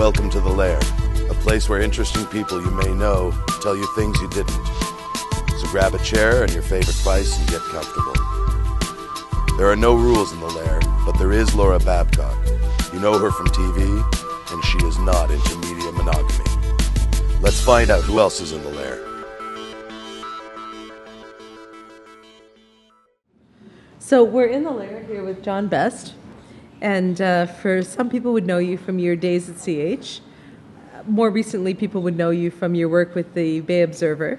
welcome to the Lair, a place where interesting people you may know tell you things you didn't. So grab a chair and your favorite spice and get comfortable. There are no rules in the Lair, but there is Laura Babcock. You know her from TV, and she is not into media monogamy. Let's find out who else is in the Lair. So we're in the Lair here with John Best, and for some people would know you from your days at CH. More recently, people would know you from your work with the Bay Observer.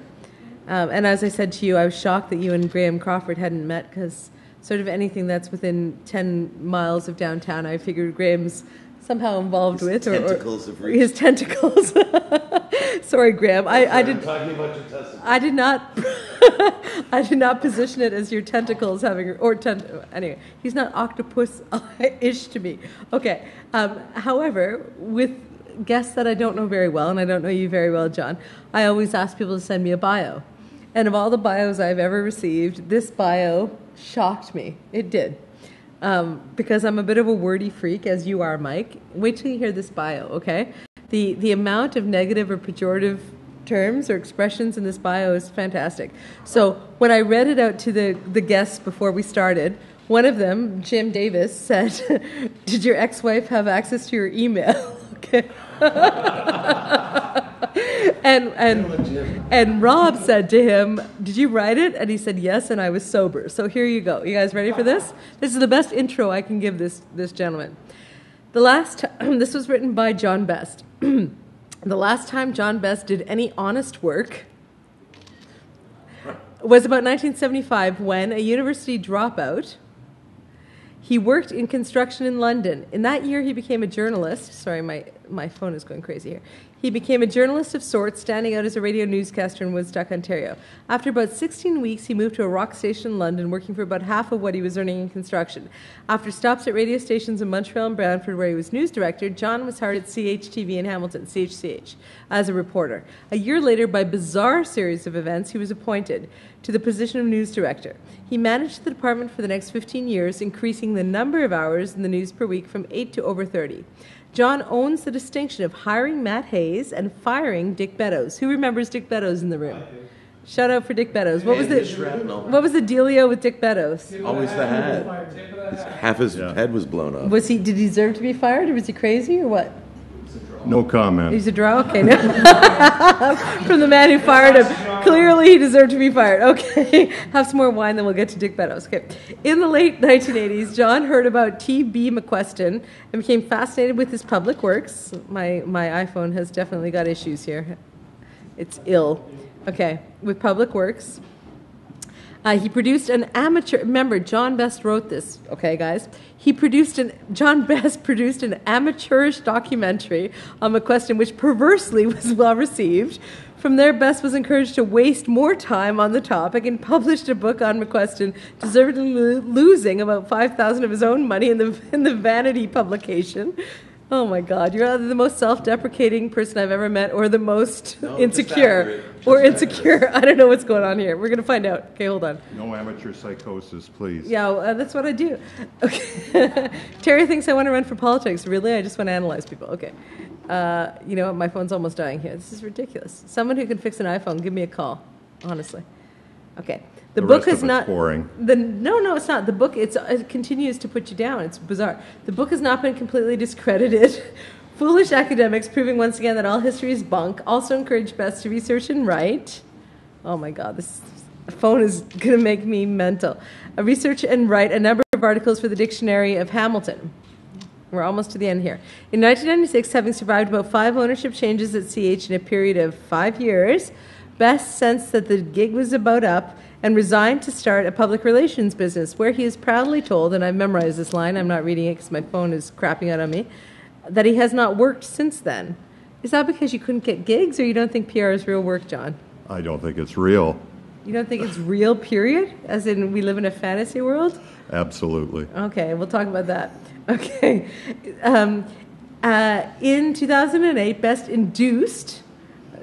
And as I said to you, I was shocked that you and Graham Crawford hadn't met, because sort of anything that's within 10 miles of downtown, I figured Graham's somehow involved with. Tentacles have reached. His tentacles. Sorry, Graham. I did. Talking about your testicles. I did not. I did not position it as your tentacles having anyway. He's not octopus-ish to me. Okay. However, with guests that I don't know very well, and I don't know you very well, John, I always ask people to send me a bio. And of all the bios I've ever received, this bio shocked me. It did. Because I'm a bit of a wordy freak, as you are, Mike. Wait till you hear this bio, okay? The amount of negative or pejorative terms or expressions in this bio is fantastic. So when I read it out to the guests before we started, one of them, Jim Davis, said, "Did your ex-wife have access to your email?" Okay. And Rob said to him, "Did you write it?" And he said, "Yes, and I was sober." So here you go. You guys ready for this? This is the best intro I can give this gentleman. This was written by John Best. The last time John Best did any honest work was about 1975, when a university dropout. He worked in construction in London. In that year, he became a journalist. Sorry, my phone is going crazy here. He became a journalist of sorts, standing out as a radio newscaster in Woodstock, Ontario. After about 16 weeks, he moved to a rock station in London, working for about half of what he was earning in construction. After stops at radio stations in Montreal and Brantford, where he was news director, John was hired at CHTV in Hamilton, CHCH, as a reporter. A year later, by bizarre series of events, he was appointed to the position of news director. He managed the department for the next 15 years, increasing the number of hours in the news per week from 8 to over 30. John owns the distinction of hiring Matt Hayes and firing Dick Beddoes. Who remembers Dick Beddoes in the room? Shout out for Dick Beddoes. What was the dealio with Dick Beddoes? Always the hat. Half his head was blown off. Did he deserve to be fired, or was he crazy, or what? No comment. He's a draw? Okay. No. From the man who fired him. Clearly he deserved to be fired. Okay. Have some more wine, then we'll get to Dick Beddoes. Okay. In the late 1980s, John heard about T.B. McQuestion and became fascinated with his public works. My iPhone has definitely got issues here. It's ill. Okay. With public works. He produced an amateur. Remember, John Best wrote this. Okay, guys. John Best produced an amateurish documentary on McQuestion, which perversely was well received. From there, Best was encouraged to waste more time on the topic and published a book on McQuestion, deservedly losing about $5,000 of his own money in the vanity publication. Oh my God, you're either the most self-deprecating person I've ever met or the most insecure. I don't know what's going on here. We're going to find out. Okay, hold on. No amateur psychosis, please. Yeah, that's what I do. Okay. Terry thinks I want to run for politics. Really? I just want to analyze people. Okay. You know what? My phone's almost dying here. This is ridiculous. Someone who can fix an iPhone, give me a call. Honestly. Okay. The book is not boring. No, it's not. The book it continues to put you down. It's bizarre. The book has not been completely discredited. Foolish academics proving once again that all history is bunk. Also encourage Best to research and write. Oh my God, this phone is going to make me mental. Research and write a number of articles for the Dictionary of Hamilton. We're almost to the end here. In 1996, having survived about 5 ownership changes at CH in a period of 5 years, Best sensed that the gig was about up and resigned to start a public relations business, where he is proudly told, and I've memorized this line, I'm not reading it because my phone is crapping out on me, that he has not worked since then. Is that because you couldn't get gigs, or you don't think PR is real work, John? I don't think it's real. You don't think it's real, period? As in we live in a fantasy world? Absolutely. Okay, we'll talk about that. Okay. In 2008, Best induced...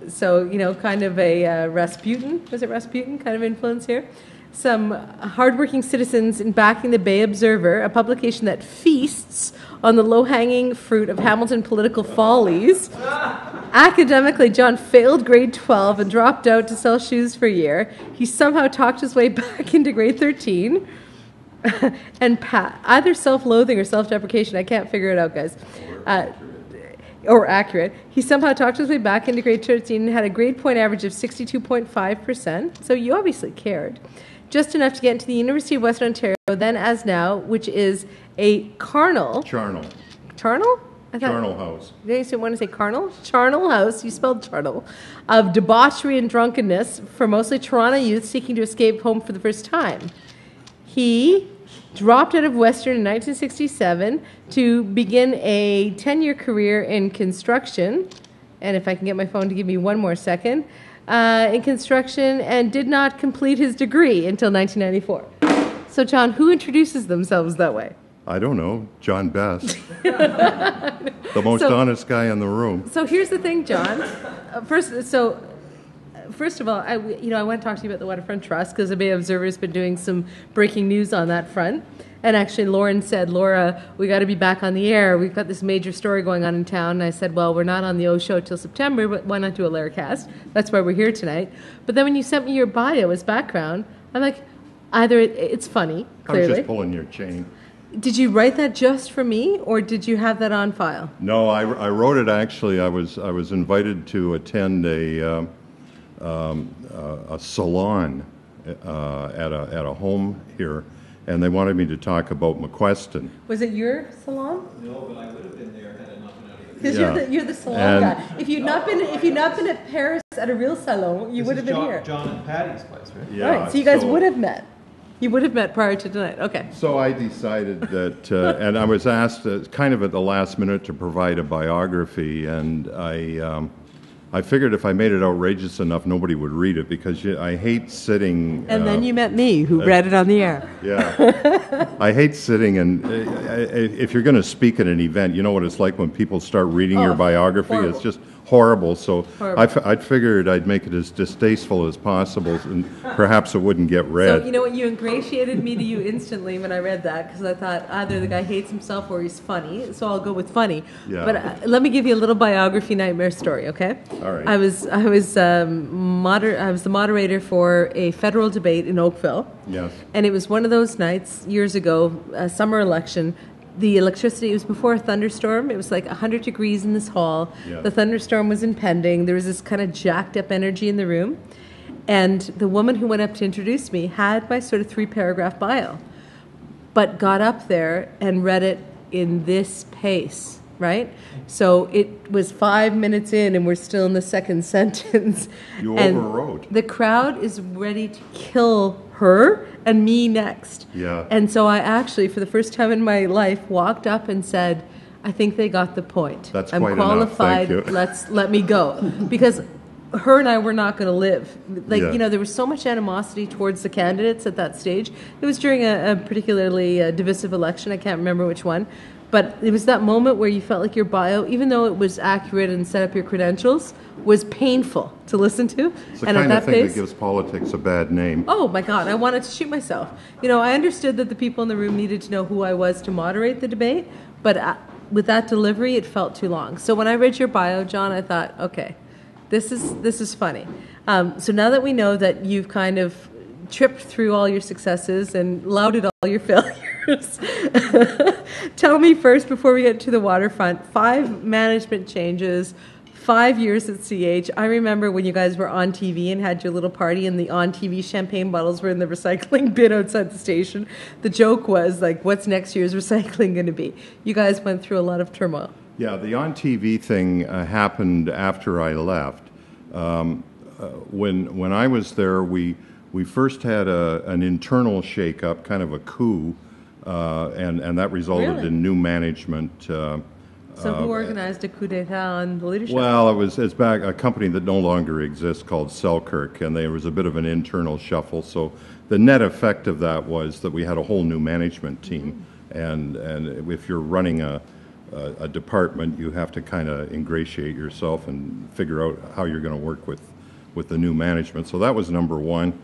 So, kind of a Rasputin, was it Rasputin kind of influence here? some hardworking citizens in backing the Bay Observer, a publication that feasts on the low-hanging fruit of Hamilton political follies. Academically, John failed grade 12 and dropped out to sell shoes for a year. He somehow talked his way back into grade 13. And either self-loathing or self-deprecation, I can't figure it out, guys. Or accurate. He somehow talked his way back into grade 13 and had a grade point average of 62.5%. So you obviously cared. Just enough to get into the University of Western Ontario, then as now, which is a Charnel House. Did you want to say Carnal? Charnel House, you spelled Charnel, of debauchery and drunkenness for mostly Toronto youth seeking to escape home for the first time. He dropped out of Western in 1967 to begin a 10-year career in construction, and if I can get my phone to give me one more second, in construction, and did not complete his degree until 1994. So, John, who introduces themselves that way? I don't know. John Best. The most honest guy in the room. So here's the thing, John. First of all, I want to talk to you about the Waterfront Trust because the Bay Observer has been doing some breaking news on that front. And actually, Lauren said, Laura, we got to be back on the air. We've got this major story going on in town. And I said, well, we're not on the O Show till September, but why not do a Lair cast? That's why we're here tonight. But then when you sent me your bio as background, I'm like, either it's funny, clearly. I was just pulling your chain. Did you write that just for me, or did you have that on file? No, I wrote it actually. I was invited to attend a salon at a home here, and they wanted me to talk about McQuestion. Was it your salon? No, but I would have been there had it not been out of the Because you're the salon guy. If you'd not been at Paris at a real salon, you would have been here. John and Patty's place, right? Yeah, right. So you guys would have met. You would have met prior to tonight. Okay. So I decided that, and I was asked kind of at the last minute to provide a biography, and I figured if I made it outrageous enough, nobody would read it because I hate sitting. And then you met me, who read it on the air. Yeah. I hate sitting, and if you're going to speak at an event, you know what it's like when people start reading your biography. Horrible. It's just horrible. So Horrible. I figured I'd make it as distasteful as possible, and perhaps it wouldn't get read. So you know what? You ingratiated me to you instantly when I read that because I thought either the guy hates himself or he's funny. So I'll go with funny. Yeah. But let me give you a little biography nightmare story, okay? All right. I was the moderator for a federal debate in Oakville. Yes. And it was one of those nights years ago, a summer election. The electricity, it was before a thunderstorm. It was like 100 degrees in this hall. Yeah. The thunderstorm was impending. There was this kind of jacked up energy in the room. And the woman who went up to introduce me had my sort of 3-paragraph bio, but got up there and read it in this pace, right? So it was 5 minutes in and we're still in the second sentence. You and overrode. The crowd is ready to kill her and me next. Yeah. And so I actually, for the first time in my life, walked up and said, I think they got the point. That's I'm quite enough, qualified. thank you. Let me go. Because her and I were not going to live. Yeah. There was so much animosity towards the candidates at that stage. It was during a particularly divisive election. I can't remember which one. But it was that moment where you felt like your bio, even though it was accurate and set up your credentials, was painful to listen to. It's the and kind at of that thing pace, that gives politics a bad name. oh my God, I wanted to shoot myself. I understood that the people in the room needed to know who I was to moderate the debate, but with that delivery, it felt too long. So when I read your bio, John, I thought, okay, this is funny. So now that we know that you've kind of tripped through all your successes and lauded all your failures, tell me first, before we get to the waterfront, 5 management changes, 5 years at CH. I remember when you guys were on TV and had your little party and the on-TV champagne bottles were in the recycling bin outside the station. The joke was, like, what's next year's recycling going to be? You guys went through a lot of turmoil. Yeah, the on-TV thing happened after I left. When I was there, we first had an internal shake-up, kind of a coup, and that resulted Really? in new management. So who organized a coup d'etat on the leadership? Well, it's back a company that no longer exists called Selkirk, and there was a bit of an internal shuffle. So the net effect of that was that we had a whole new management team, and if you're running a department, you have to kind of ingratiate yourself and figure out how you're going to work with the new management. So that was number one.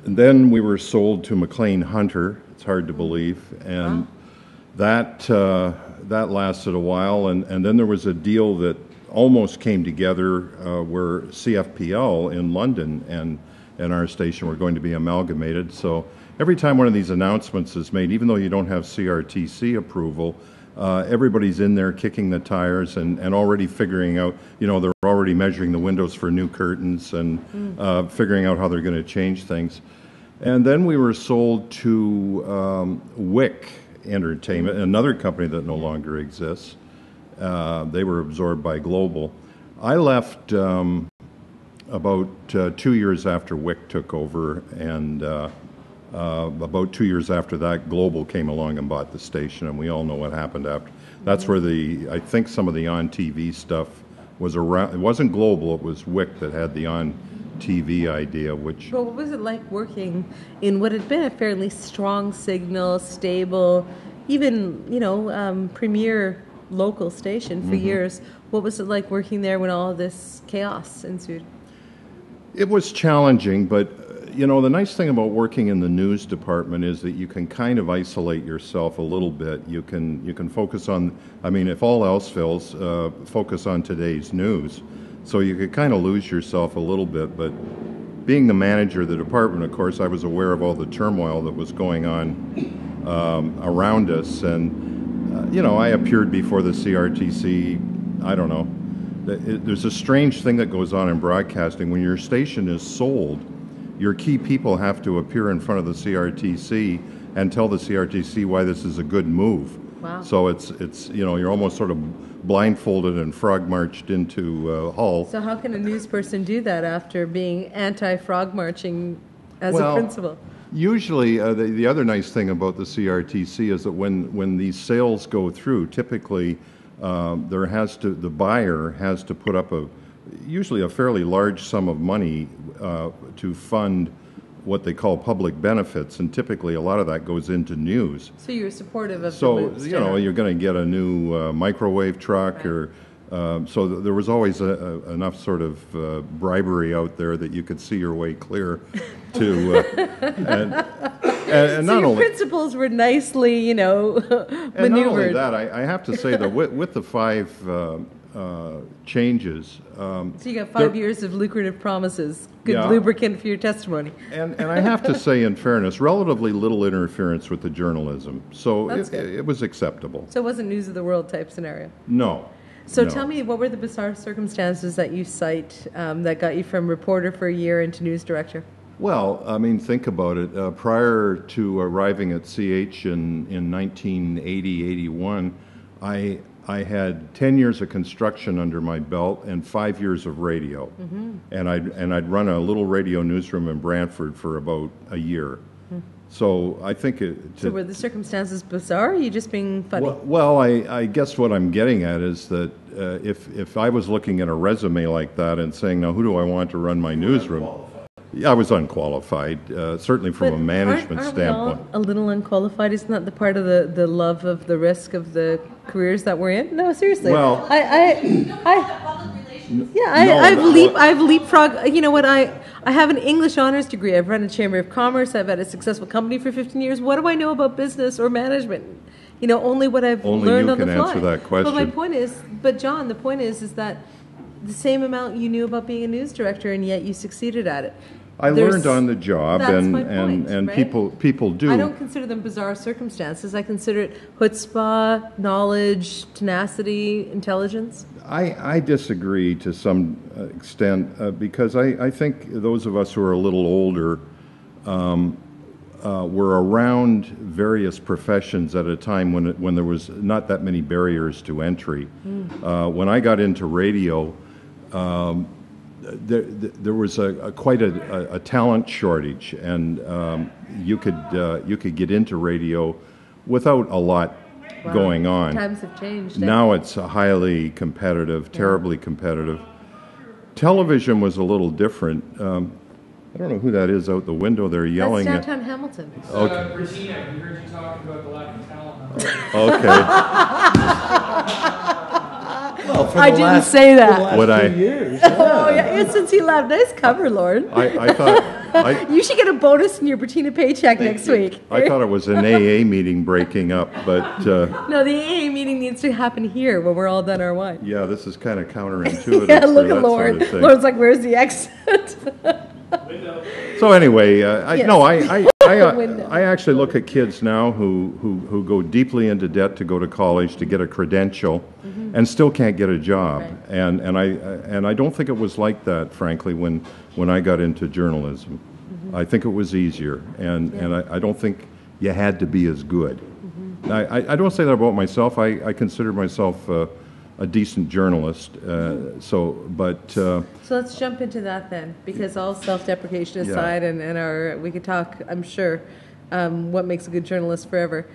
And then we were sold to McLean Hunter. It's hard to believe, and that lasted a while. And then there was a deal that almost came together where CFPL in London and our station were going to be amalgamated. So every time one of these announcements is made, even though you don't have CRTC approval, everybody's in there kicking the tires and already figuring out, they're already measuring the windows for new curtains and figuring out how they're going to change things. And then we were sold to Wick Entertainment, another company that no longer exists. They were absorbed by Global. I left about 2 years after Wick took over, and about 2 years after that, Global came along and bought the station, and we all know what happened after. That's where I think some of the on-TV stuff was around. It wasn't Global, it was Wick that had the on-TV idea, which... Well, what was it like working in what had been a fairly strong signal, stable, even, premier local station for years? What was it like working there when all of this chaos ensued? It was challenging, but the nice thing about working in the news department is that you can kind of isolate yourself a little bit. You can focus on, if all else fails, focus on today's news. So you could kind of lose yourself a little bit, but being the manager of the department, of course, I was aware of all the turmoil that was going on around us, and I appeared before the CRTC. I don't know. There's a strange thing that goes on in broadcasting. When your station is sold, your key people have to appear in front of the CRTC and tell the CRTC why this is a good move. Wow. So it's you're almost sort of blindfolded and frog marched into Hull. So how can a news person do that after being anti-frog marching as a principal? Usually, the other nice thing about the CRTC is that when these sales go through, typically the buyer has to put up usually a fairly large sum of money to fund what they call public benefits, and typically a lot of that goes into news. So you're supportive of so the moves, you're going to get a new microwave truck, right. So there was always enough sort of bribery out there that you could see your way clear to and so not your only principles were nicely maneuvered. And not only that, I have to say that with the 5 changes. So you got 5 years of lucrative promises, good lubricant for your testimony. And I have to say, in fairness, relatively little interference with the journalism. So it was acceptable. So it wasn't news of the world type scenario? No. So tell me, what were the bizarre circumstances that you cite that got you from reporter for a year into news director? Well, think about it. Prior to arriving at CH in 1980-81, I had 10 years of construction under my belt and 5 years of radio. Mm-hmm. And I'd run a little radio newsroom in Brantford for about a year. Mm-hmm. So I think so were the circumstances bizarre, or are you just being funny? Well, I guess what I'm getting at is that if I was looking at a resume like that and saying, now who do I want to run my newsroom? Yeah, I was unqualified, certainly from a management standpoint. We all a little unqualified? Isn't that the part of the love of the risk of the careers that we're in? No, seriously. Well, I've leapfrogged. You know what? I have an English honors degree. I've run a chamber of commerce. I've had a successful company for 15 years. What do I know about business or management? Only what I've learned on the fly. Only you can answer that question. But my point is, John, the point is that the same amount you knew about being a news director, and yet you succeeded at it. I learned on the job, and right? people do. I don't consider them bizarre circumstances. I consider it chutzpah, knowledge, tenacity, intelligence. I disagree to some extent because I think those of us who are a little older were around various professions at a time when there was not that many barriers to entry. When I got into radio, there was quite a talent shortage, and you could get into radio without a lot going on. Times have changed. Now it's highly competitive, terribly competitive. Television was a little different. I don't know who that is out the window there yelling. That's downtown Hamilton. Okay. Regina, we heard you talking about the lack of talent. Okay. Well, for I the didn't last- say for that. the last Would I? 2 years. Oh, yeah, since he left. Nice cover, Lauren. I thought You should get a bonus in your Bertina paycheck next you. week. I thought it was an AA meeting breaking up, but No, the AA meeting needs to happen here when we're all done our wine. yeah, this is kind of counterintuitive. Yeah, for look that at Lauren. Sort of thing. Lauren's like, where's the exit? So anyway, Yes. Window. I actually look at kids now who go deeply into debt to go to college to get a credential, and still can't get a job. Right. And I don't think it was like that, frankly, when I got into journalism. I think it was easier, and I don't think you had to be as good. I don't say that about myself. I consider myself a decent journalist. So let's jump into that then, because all self-deprecation aside, and we could talk, I'm sure, what makes a good journalist forever.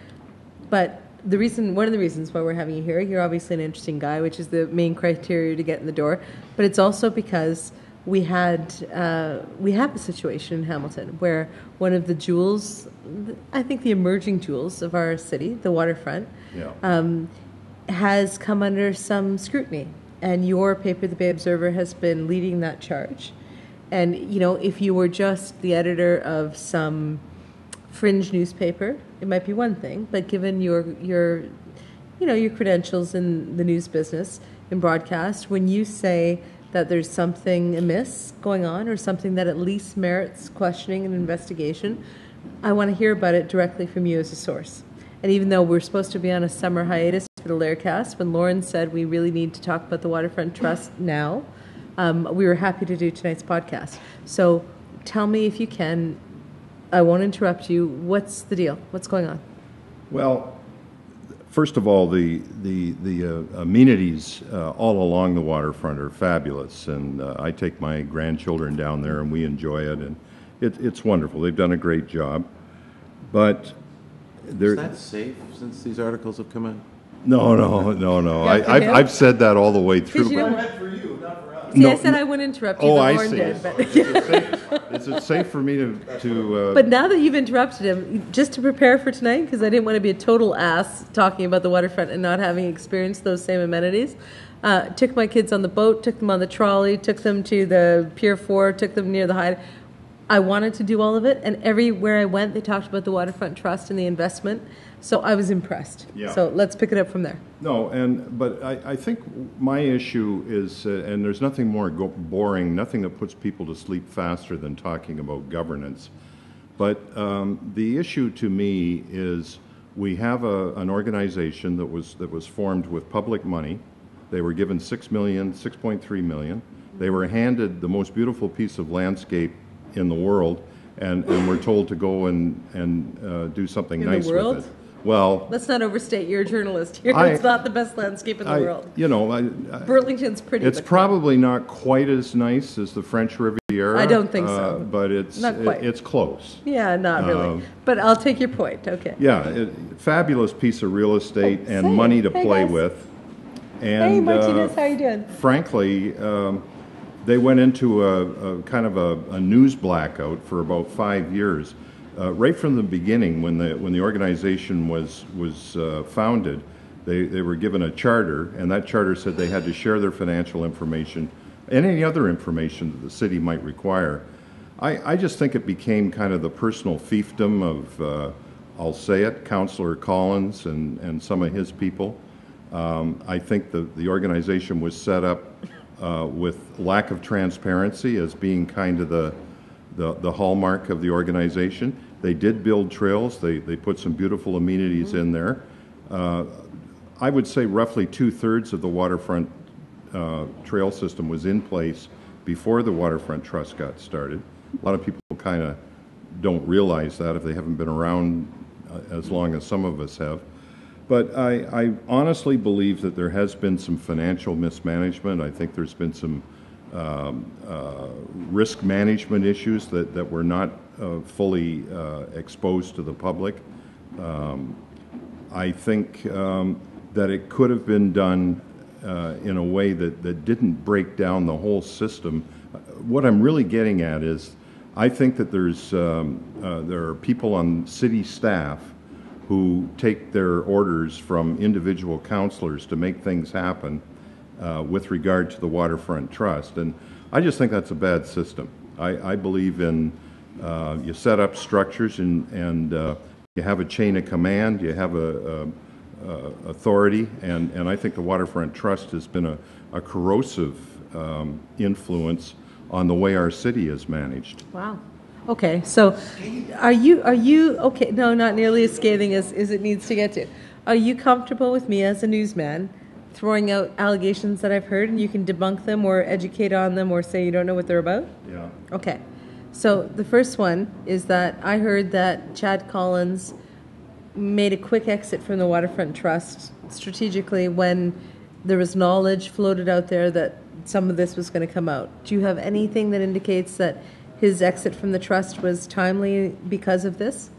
But one of the reasons why we're having you here, you're obviously an interesting guy, which is the main criteria to get in the door. But it's also because we have a situation in Hamilton where one of the jewels, I think the emerging jewels of our city, the waterfront, has come under some scrutiny, and your paper, the Bay Observer, has been leading that charge. And if you were just the editor of some fringe newspaper, it might be one thing, but given your credentials in the news business, in broadcast, when you say that there's something amiss going on or something that at least merits questioning and investigation, I want to hear about it directly from you as a source. And even though we're supposed to be on a summer hiatus for the Lair cast, when Lauren said we really need to talk about the Waterfront Trust now, we were happy to do tonight's podcast. So tell me if you can, I won't interrupt you, what's the deal? What's going on? well, first of all, the amenities all along the waterfront are fabulous, and I take my grandchildren down there, and we enjoy it, and it's wonderful. They've done a great job, but Is that safe since these articles have come out? No. Yeah, for him? I've said that all the way through. you but- don't- Meant for you, not for us. See, No, I said I wouldn't interrupt you, Oh, but I Lauren see. did. But, Is it safe for me to but now that you've interrupted him, just to prepare for tonight, because I didn't want to be a total ass talking about the waterfront and not having experienced those same amenities, took my kids on the boat, took them on the trolley, took them to the Pier 4, took them near the Hyde. I wanted to do all of it, and everywhere I went, they talked about the Waterfront Trust and the investment, so I was impressed. Yeah. So let's pick it up from there. No, but I think my issue is, and there's nothing more boring, nothing that puts people to sleep faster than talking about governance. But the issue to me is we have an organization that was formed with public money. They were given $6.3 million. They were handed the most beautiful piece of landscape in the world, and we're told to go and do something In the nice world? with it. Well, Let's not overstate. You're a journalist here. I- It's not the best landscape in the world. Burlington's pretty. It's but probably not quite as nice as the French Riviera. I don't think so. But it's Not quite. it's close. Yeah, not really. But I'll take your point. Okay. Yeah, fabulous piece of real estate and say money it. to Hey, play guys. with. And Hey, Martinez, how you doing? frankly, they went into a kind of a news blackout for about 5 years. Right from the beginning, when the organization was founded, they were given a charter, and that charter said they had to share their financial information and any other information that the city might require. I just think it became kind of the personal fiefdom of, I'll say it, Councillor Collins and some of his people. I think the organization was set up with lack of transparency as being kind of the hallmark of the organization. They did build trails. They put some beautiful amenities in there. I would say roughly 2/3 of the waterfront trail system was in place before the Waterfront Trust got started. A lot of people kind of don't realize that if they haven't been around as long as some of us have. But I honestly believe that there has been some financial mismanagement. I think there's been some risk management issues that were not fully exposed to the public. I think that it could have been done in a way that didn't break down the whole system. What I'm really getting at is I think that there are people on city staff who take their orders from individual councilors to make things happen, with regard to the Waterfront Trust. And I just think that's a bad system. I believe in you set up structures and you have a chain of command, you have a authority, and I think the Waterfront Trust has been a corrosive influence on the way our city is managed. Wow. Okay, so are you okay? No, not nearly as scathing as it needs to get to. Are you comfortable with me as a newsman throwing out allegations that I've heard, and you can debunk them or educate on them or say you don't know what they're about? Yeah. Okay. So the first one is that I heard that Chad Collins made a quick exit from the Waterfront Trust strategically when there was knowledge floated out there that some of this was going to come out. Do you have anything that indicates that his exit from the trust was timely because of this?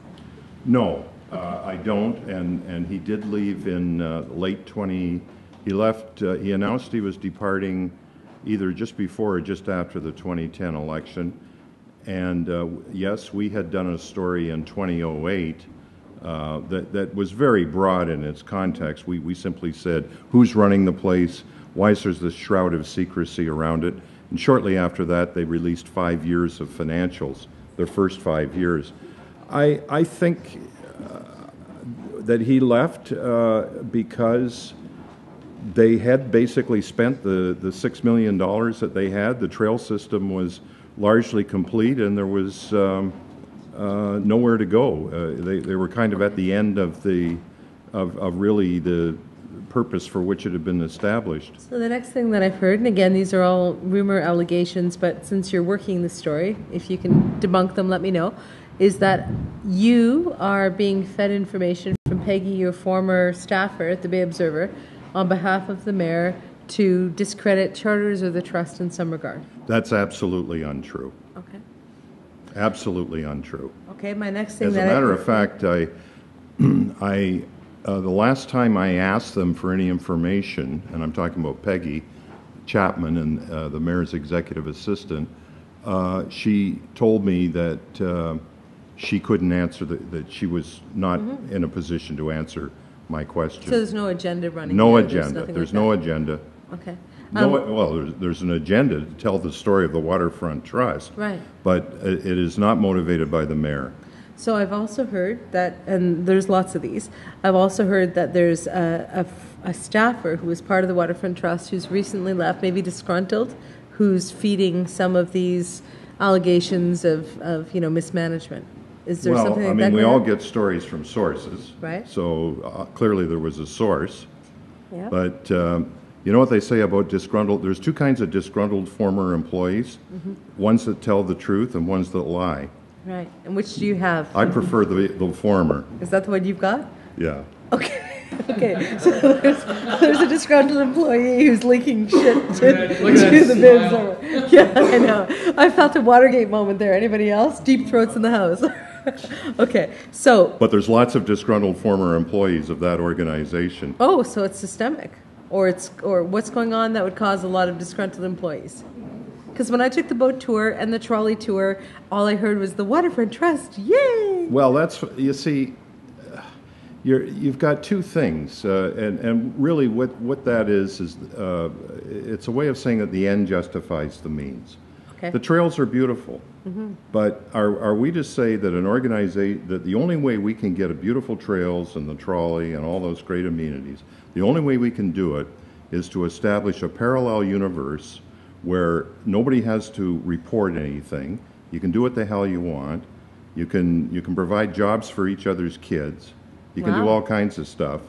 No, I don't. And he did leave in late 20. He left. He announced he was departing either just before or just after the 2010 election. And yes, we had done a story in 2008 that was very broad in its context. We simply said, who's running the place? Why is there this shroud of secrecy around it? And shortly after that, they released 5 years of financials, their first 5 years. I think that he left because they had basically spent the $6 million that they had. The trail system was largely complete, and there was nowhere to go. They were kind of at the end of really the purpose for which it had been established. So the next thing that I've heard, and again, these are all rumor allegations, but since you're working the story, if you can debunk them, let me know, is that you are being fed information from Peggy, your former staffer at the Bay Observer, on behalf of the mayor to discredit charters or the trust in some regard. That's absolutely untrue. Okay. Absolutely untrue. Okay, my next thing As a matter of fact, the last time I asked them for any information, and I'm talking about Peggy Chapman and the mayor's executive assistant, she told me that she couldn't answer, that she was not in a position to answer my question. So there's no agenda running? No there. agenda. There's no agenda. Okay. Well, there's an agenda to tell the story of the Waterfront Trust. Right. But it is not motivated by the mayor. So I've also heard that, and there's lots of these, I've also heard that there's a staffer who was part of the Waterfront Trust who's recently left, maybe disgruntled, who's feeding some of these allegations of mismanagement. Is there something like that? Well, I mean, we going all on? get stories from sources. Right. So clearly there was a source. Yeah. But you know what they say about disgruntled? There's two kinds of disgruntled former employees, ones that tell the truth and ones that lie. Right. And which do you have? I prefer the former. Is that the one you've got? Yeah. Okay. Okay. So there's a disgruntled employee who's leaking shit to the bins. Yeah, I know. I felt a Watergate moment there. Anybody else? Deep throats in the house. Okay. So. But there's lots of disgruntled former employees of that organization. Oh, so it's systemic, or what's going on that would cause a lot of disgruntled employees? Because when I took the boat tour and the trolley tour, all I heard was the Waterfront Trust. Yay! Well, you see, you've got two things, and really what that is it's a way of saying that the end justifies the means. Okay. The trails are beautiful, but are we to say that an organization, that the only way we can get a beautiful trails and the trolley and all those great amenities, the only way we can do it is to establish a parallel universe where nobody has to report anything. You can do what the hell you want. You can provide jobs for each other's kids. You can do all kinds of stuff.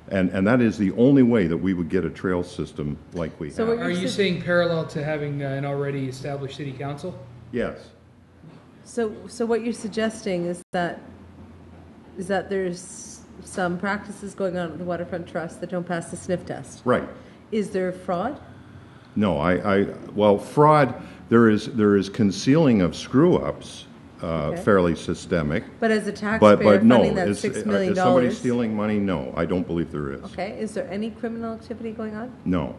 And that is the only way that we would get a trail system like we have. Are you saying parallel to having an already established city council? Yes. So what you're suggesting is that there's some practices going on at the Waterfront Trust that don't pass the sniff test. Right. Is there fraud? No, well, fraud, there is concealing of screw-ups, fairly systemic. But as a taxpayer but no, funding that $6 million. is somebody stealing money? No, I don't believe there is. Okay. Is there any criminal activity going on? No.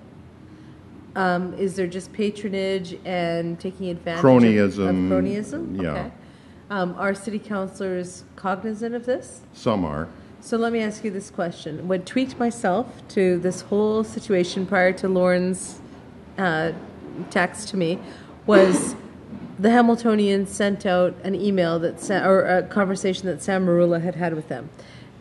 Is there just patronage and taking advantage Cronyism. of cronyism? Yeah. Okay. Are city councillors cognizant of this? Some are. So let me ask you this question. What tweaked myself to this whole situation prior to Lauren's text to me was the Hamiltonians sent out an email or a conversation that Sam Marula had with them.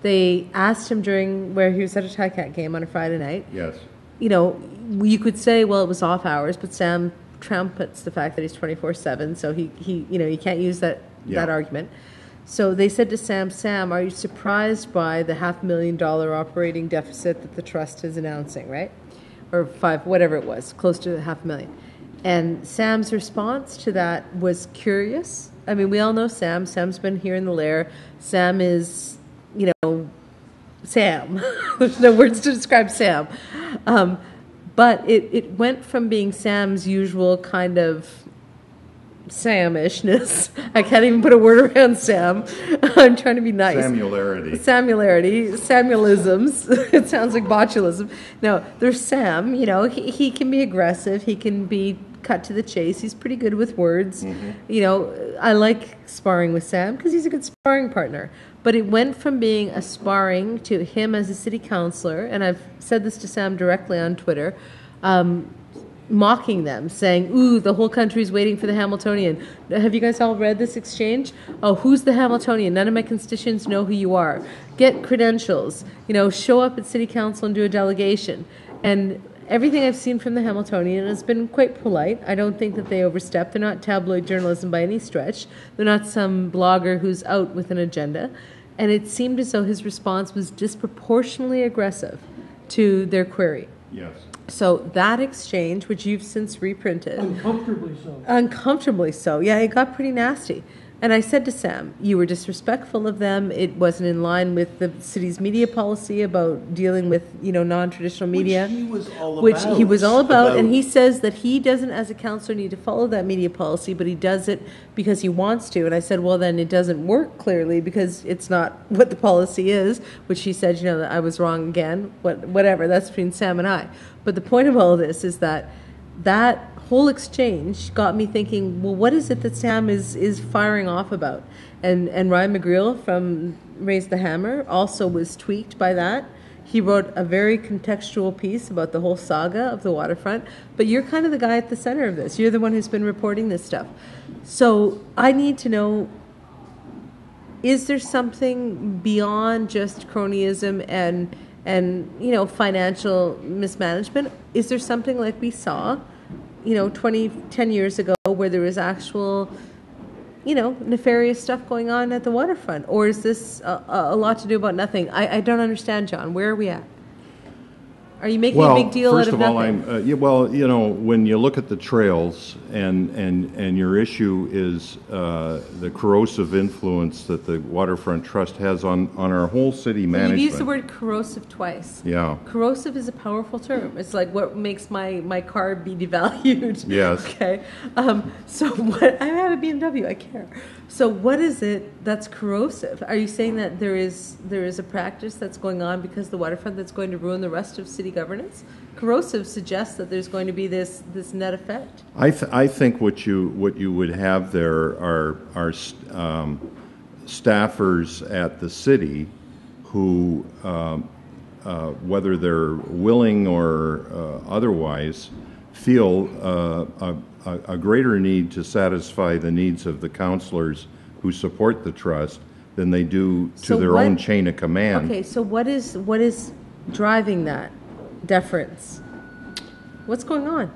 They asked him during where he was at a Ticat game on a Friday night. Yes. You know, you could say, well, it was off hours, but Sam trumpets the fact that he's 24/7, so he you can't use that argument. So they said to Sam, are you surprised by the $500,000 operating deficit that the trust is announcing, right? Or whatever it was, close to $500,000. And Sam's response to that was curious. I mean, we all know Sam. Sam's been here in the Lair. Sam is, Sam. There's no words to describe Sam. But it went from being Sam's usual kind of Sam-ishness. I can't even put a word around Sam. I'm trying to be nice. Samuelisms. It sounds like botulism. No, there's Sam. He can be aggressive. He can be cut to the chase. He's pretty good with words. Mm-hmm. I like sparring with Sam because he's a good sparring partner. But it went from being a sparring to him as a city councillor, and I've said this to Sam directly on Twitter, mocking them, saying, ooh, the whole country's waiting for the Hamiltonian. Have you guys all read this exchange? Oh, who's the Hamiltonian? None of my constituents know who you are. Get credentials. Show up at city council and do a delegation. And everything I've seen from the Hamiltonian has been quite polite. I don't think that they overstep. They're not tabloid journalism by any stretch. They're not some blogger who's out with an agenda. And it seemed as though his response was disproportionately aggressive to their query. Yes. So that exchange, which you've since reprinted. Uncomfortably so. Yeah, it got pretty nasty. And I said to Sam, you were disrespectful of them. It wasn't in line with the city's media policy about dealing with, non-traditional media. Which he was all about. And he says that he doesn't, as a councillor, need to follow that media policy, but he does it because he wants to. And I said, well, then it doesn't work clearly because it's not what the policy is, which he said, that I was wrong again. Whatever, that's between Sam and I. But the point of all of this is that whole exchange got me thinking, well, what is it that Sam is firing off about? And Ryan McGreal from Raise the Hammer also was tweaked by that. He wrote a very contextual piece about the whole saga of the waterfront, but you're kind of the guy at the center of this. You're the one who's been reporting this stuff. So I need to know, is there something beyond just cronyism and financial mismanagement? Is there something like we saw 10 years ago where there was actual, nefarious stuff going on at the waterfront? Or is this a lot to do about nothing? I don't understand, John. Where are we at? Are you making a big deal out of nothing? First of all, when you look at the trails and your issue is the corrosive influence that the Waterfront Trust has on our whole city management. You've used the word corrosive twice. Yeah. Corrosive is a powerful term. It's like what makes my car be devalued. Yes. Okay. So what? I have a BMW. I care. So what is it that's corrosive? Are you saying that there is a practice that's going on because the waterfront that's going to ruin the rest of city governance? Corrosive suggests that there's going to be this net effect. I think what you would have there are staffers at the city who, whether they're willing or otherwise, feel a greater need to satisfy the needs of the councillors who support the trust than they do to their own chain of command. Okay, so what is driving that deference? What's going on?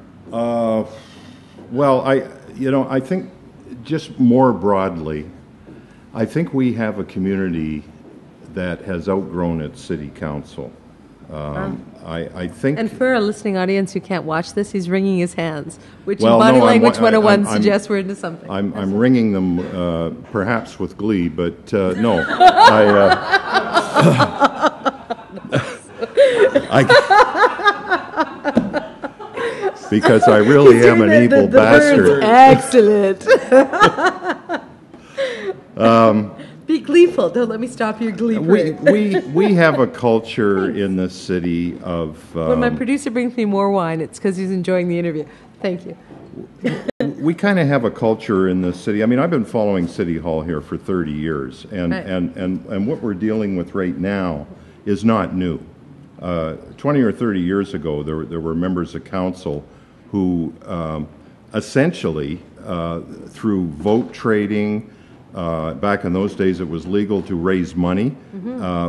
Well, I think just more broadly, I think we have a community that has outgrown its city council. I think... And for our listening audience who can't watch this, he's wringing his hands, which in Body Language 101 suggests we're into something. I'm wringing them perhaps with glee, but no. Because I really am an evil bastard. Excellent. Be gleeful. Don't let me stop your glee parade. We have a culture in this city of... when my producer brings me more wine, it's because he's enjoying the interview. Thank you. we kind of have a culture in the city. I mean, I've been following City Hall here for 30 years, and, Right. and what we're dealing with right now is not new. 20 or 30 years ago, there were members of council who essentially, through vote trading, back in those days it was legal to raise money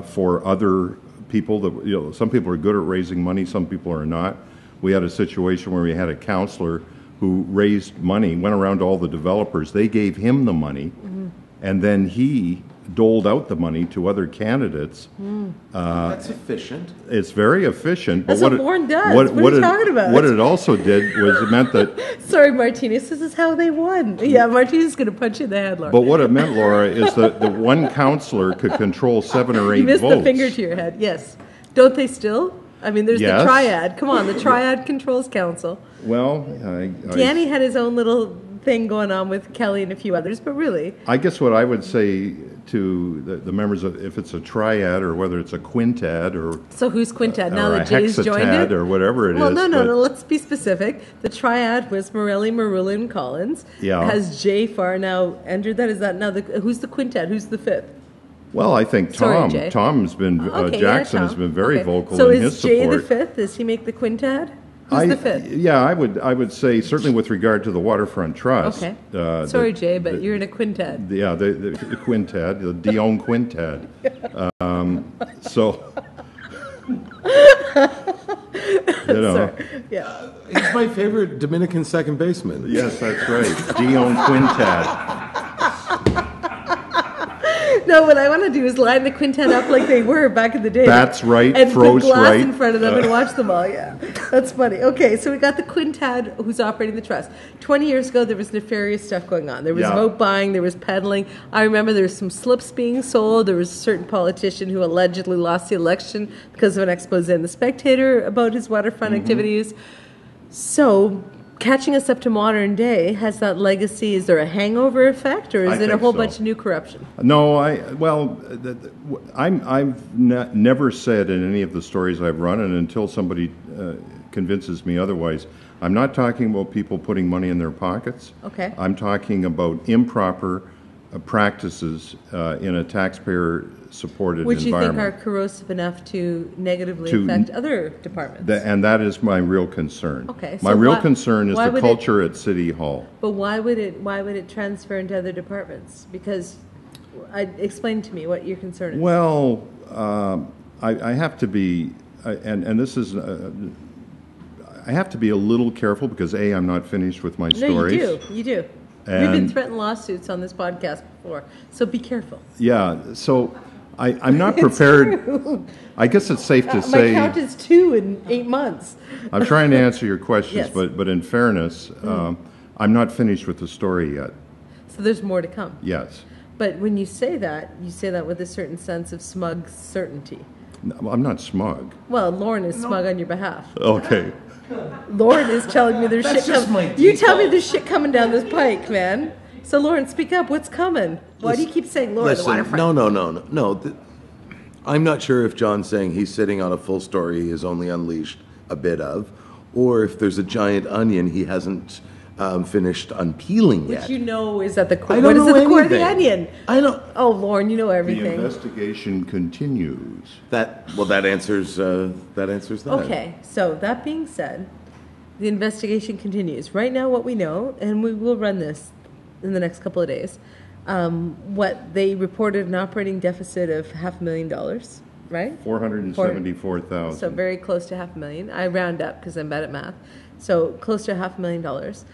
for other people. That, you know, some people are good at raising money, some people are not. We had a situation where we had a councillor who raised money, went around to all the developers. They gave him the money, and then he doled out the money to other candidates. That's efficient. It's very efficient. That's what Lauren does. What are you talking about? What it also did was it meant that. Sorry, Martinez. This is how they won. Yeah, Martinez is going to punch you in the head, Laura. But what it meant, Laura, is that the one councillor could control 7 or 8 you missed votes. the finger to your head. Yes. Don't they still? I mean, there's Yes. the triad. Come on, the triad controls council. Well, Danny had his own little thing going on with Kelly and a few others, but really, I guess what I would say to the members of, if it's a triad or whether it's a quintad or so who's quintad now or that a Jay's joined hexatad it? or whatever it is. Well, no, but- let's be specific. The triad was Morelli, Marulin, Collins. Yeah. Has Jay Farr now entered that? Is that now who's the quintad? Who's the fifth? Well, I think Sorry, Tom. Jay. Tom's been Okay, Jackson Tom. has been very Okay. vocal so in his is Jay support. the fifth? Does he make the quintad? Who's the fifth? Yeah, I would say certainly with regard to the Waterfront Trust. Okay. Sorry, Jay, but you're in a quintad. Yeah, the quintad, the Dion quintad. So, you know, Sorry. Yeah. He's my favorite Dominican second baseman. yes, that's right, Dion quintad. No, what I want to do is line the quintet up like they were back in the day. That's right, And froze put glass right. in front of them and watch them all. Yeah, that's funny. Okay, so we got the quintad who's operating the trust. 20 years ago, there was nefarious stuff going on. There was Yeah. vote buying. There was peddling. I remember there was some slips being sold. There was a certain politician who allegedly lost the election because of an expose in The Spectator about his waterfront Mm-hmm. activities. So, catching us up to modern day, has that legacy, is there a hangover effect, or is I it a think whole so. bunch of new corruption? No, I've never said in any of the stories I've run, and until somebody convinces me otherwise, I'm not talking about people putting money in their pockets. Okay. I'm talking about improper practices in a taxpayer-supported Which you think are environment. corrosive enough to negatively To- affect other departments? And that is my real concern. Okay, My so real why- concern is why the would it- culture at City Hall. But why would it transfer into other departments? Because, explain to me what your concern is. Well, I have to be, and this is, I have to be a little careful because A, I'm not finished with my no, stories. you do. We've been And- threatened lawsuits on this podcast before, so be careful. Yeah, so I'm not prepared. I guess it's safe to My say, count is 2 in 8 months. I'm trying to answer your questions, Yes. but in fairness, I'm not finished with the story yet. So there's more to come. Yes. But when you say that with a certain sense of smug certainty. No, I'm not smug. Well, Lauren is smug on your behalf. Okay. Lauren is telling me there's shit just coming. my You tell me default. there's shit coming down this pike, man. So, Lauren, speak up. What's coming? Why do you keep saying Lauren? the Listen, waterfront? no. I'm not sure if John's saying he's sitting on a full story he has only unleashed a bit of, or if there's a giant onion he hasn't finished unpeeling yet. Which you know is at the core. I What don't is at know the core of the anything. onion? I don't. Oh, Lauren, you know The everything. investigation continues. That answers that. Okay, so that being said, the investigation continues. Right now, what we know, and we will run this in the next couple of days, what they reported an operating deficit of $500,000, right? 474,000. So very close to $500,000. I round up because I'm bad at math. So close to $500,000.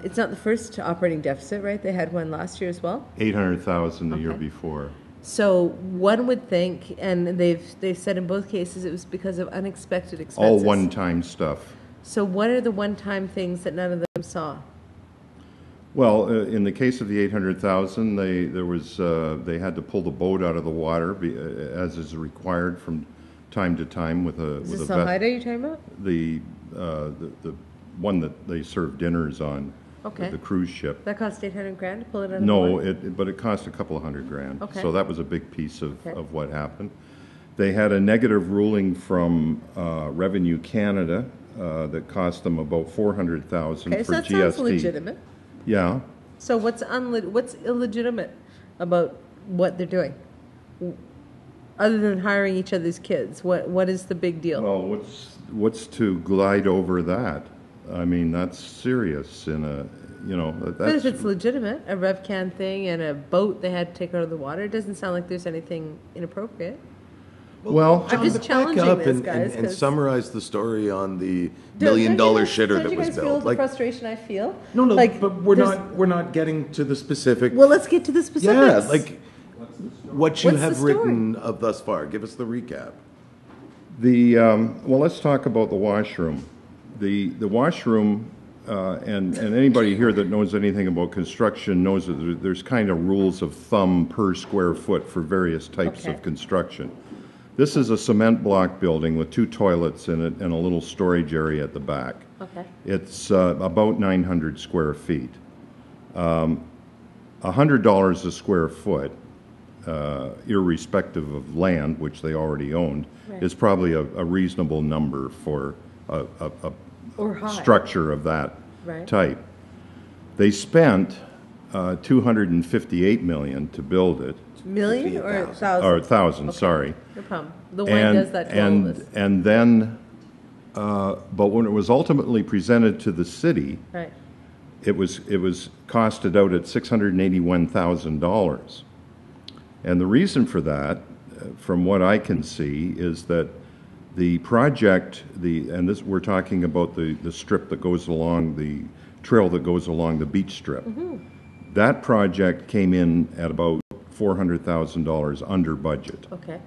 It's not the first operating deficit, right? They had one last year as well. 800,000 the year Okay. before. So one would think, and they've said in both cases it was because of unexpected expenses. All one-time stuff. So what are the one-time things that none of them saw? Well, in the case of the 800,000, they had to pull the boat out of the water, as is required from time to time with a Is with this a Salida you're talking about? the one that they serve dinners on. Okay. The cruise ship. That cost $800,000 to pull it out of the No, water? but it cost a couple of $100,000. Okay. So that was a big piece Okay. of what happened. They had a negative ruling from Revenue Canada that cost them about $400,000 Okay, for so that GST. sounds legitimate. Yeah. So what's illegitimate about what they're doing? Other than hiring each other's kids, what is the big deal? Well, what's to glide over that? I mean, that's serious in a, that's... But if it's legitimate, a RevCan thing and a boat they had to take out of the water, it doesn't sound like there's anything inappropriate. Well, I'm just back challenging up this, and, guys. and 'cause summarize the story on the don't you $1 million guys- shitter don't that you was guys feel built. the frustration I feel? No, Like, but we're there's- not getting to the specific. Well, let's get to the yeah, specifics. like what you What's the have story? written of thus far. Give us the recap. Well, let's talk about the washroom. The washroom, and anybody here that knows anything about construction knows that there's kind of rules of thumb per square foot for various types Okay. of construction. This is a cement block building with 2 toilets in it and a little storage area at the back. Okay. It's about 900 square feet. $100 a square foot, irrespective of land, which they already owned, Right. is probably a reasonable number for a Or high. structure of that Right. type. They spent $258 million to build it, Million or 1,000? or 1,000, sorry. No problem. The wine does that to all of us. And then, but when it was ultimately presented to the city, Right. it was costed out at $681,000. And the reason for that, from what I can see, is that the project, and this we're talking about the strip that goes along, the trail that goes along the beach strip. Mm-hmm. That project came in at about $400,000 under budget. Okay.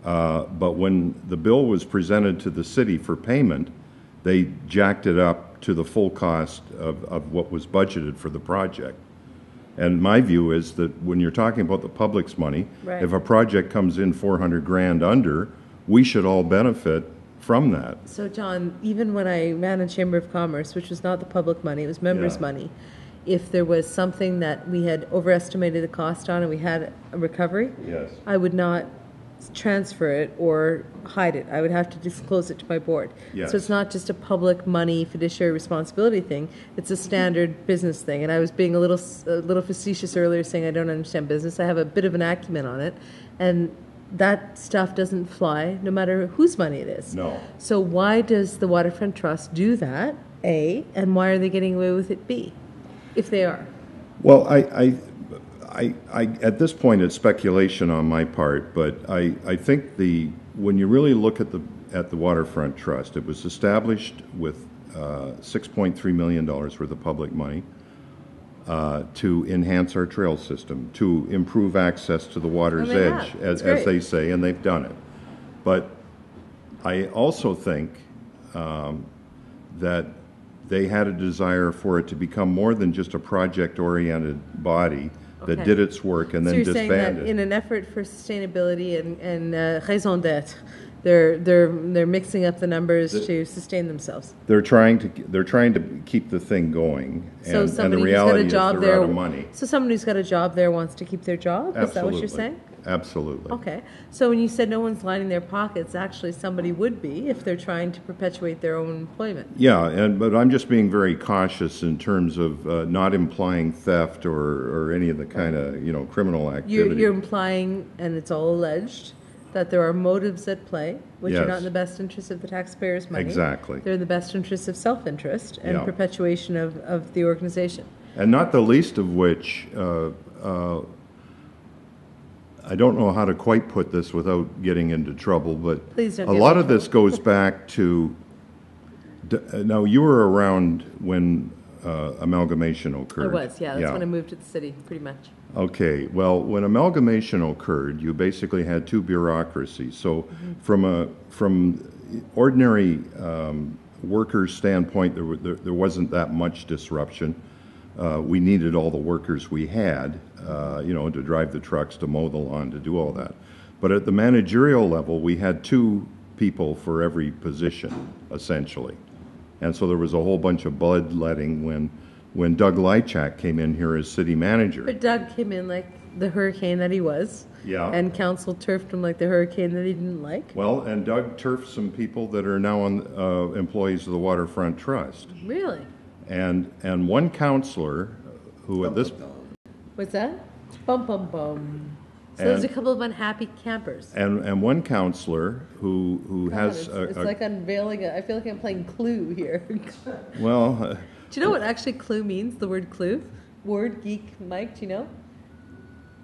But when the bill was presented to the city for payment, they jacked it up to the full cost of what was budgeted for the project. And my view is that when you're talking about the public's money, Right. if a project comes in 400 grand under, we should all benefit from that. So, John, even when I ran a Chamber of Commerce, which was not the public money, it was members' Yeah. money, if there was something that we had overestimated the cost on and we had a recovery, Yes. I would not transfer it or hide it. I would have to disclose it to my board. Yes. So it's not just a public money fiduciary responsibility thing. It's a standard business thing. And I was being a little facetious earlier, saying I don't understand business. I have a bit of an acumen on it, and that stuff doesn't fly no matter whose money it is. No. So why does the Waterfront Trust do that? A, and why are they getting away with it? B, if they are. Well, I at this point, it's speculation on my part, but I think when you really look at the Waterfront Trust, it was established with $6.3 million worth of public money to enhance our trail system, to improve access to the water's And they edge, have. as That's great. they say, and they've done it. But I also think that they had a desire for it to become more than just a project-oriented body that Okay. did its work and So then you're saying that disbanded. in an effort for sustainability and raison d'être, they're mixing up the numbers to sustain themselves. They're trying to keep the thing going, So and the somebody who's got reality a is job they're there. out of money. So somebody who's got a job there wants to keep their job. Is that what you're saying? Absolutely. Okay. So when you said no one's lining their pockets, actually somebody would be if they're trying to perpetuate their own employment. Yeah, but I'm just being very cautious in terms of not implying theft or any of the kind of criminal activity. You're implying, and it's all alleged, that there are motives at play, which are not Yes. in the best interest of the taxpayers' money. Exactly. They're in the best interest of self-interest and Yeah. perpetuation of the organization. And not the least of which, I don't know how to quite put this without getting into trouble, but Please don't a get lot into of this goes back to. Now, you were around when amalgamation I occurred. was, yeah. That's when I moved to the city, pretty much. Okay, well, when amalgamation occurred, you basically had two bureaucracies. So, from ordinary workers' standpoint, there wasn't that much disruption. We needed all the workers we had, to drive the trucks, to mow the lawn, to do all that. But at the managerial level, we had two people for every position, essentially. And so there was a whole bunch of bloodletting when Doug Lychak came in here as city manager. But Doug came in like the hurricane that he was. Yeah. And council turfed him like the hurricane that he didn't like. Well, and Doug turfed some people that are now employees of the Waterfront Trust. Really? And one counselor who at this What's that? Bum, bum, bum. So there's a couple of unhappy campers. and one counselor who God, has it's like unveiling I feel like I'm playing Clue here. well. Do you know what actually Clue means? The word Clue? Word geek Mike, do you know?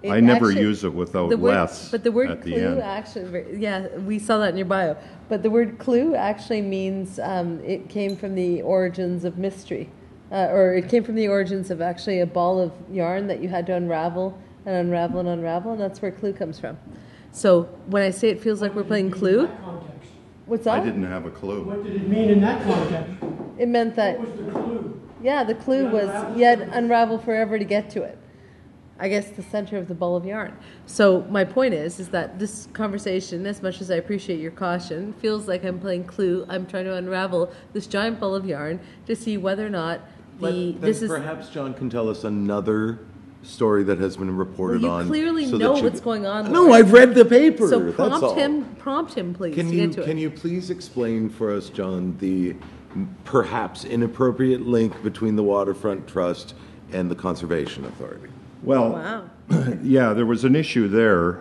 I never use it without the word, less but the word at the clue end. actually, yeah, we saw that in your bio. But the word clue actually means it came from the origins of mystery, or it came from the origins of actually a ball of yarn that you had to unravel and unravel and unravel, and that's where clue comes from. So when I say it feels like we're playing Clue, what's that? I didn't have a clue. What did it mean in that context? It meant that, What was the clue? yeah, the clue was you had to unravel forever to get to it. I guess the center of the ball of yarn. So my point is that this conversation, as much as I appreciate your caution, feels like I'm playing Clue. I'm trying to unravel this giant ball of yarn to see whether or not Perhaps John can tell us another story that has been reported Well, on. you clearly so that know you- what's going on. No, Lauren. I've read the paper. So that's all. prompt him, please. Can to you get to it. you please explain for us, John, the perhaps inappropriate link between the Waterfront Trust and the Conservation Authority? Well, Wow. yeah, there was an issue there.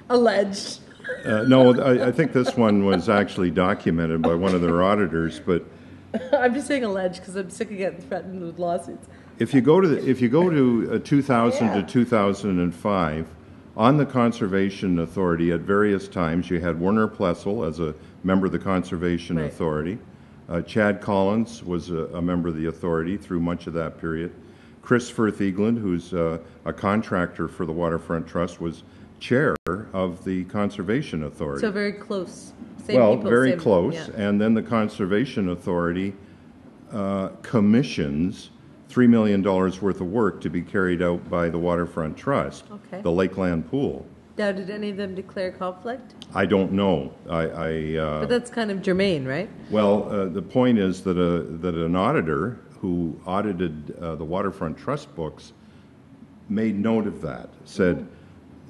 Alleged. No, I think this one was actually documented by one of their auditors. But I'm just saying alleged because I'm sick of getting threatened with lawsuits. if you go to 2000 to 2005, on the Conservation Authority at various times, you had Werner Plessel as a member of the Conservation Right. Authority. Chad Collins was a member of the authority through much of that period. Chris Firth-Eagland, who's a contractor for the Waterfront Trust, was chair of the Conservation Authority. So very close. Same Well, people, very same- close. yeah. And then the Conservation Authority commissions $3 million worth of work to be carried out by the Waterfront Trust, Okay. the Lakeland Pool. Now, did any of them declare conflict? I don't know. But that's kind of germane, right? Well, the point is that an auditor who audited the Waterfront Trust books made note of that. Said,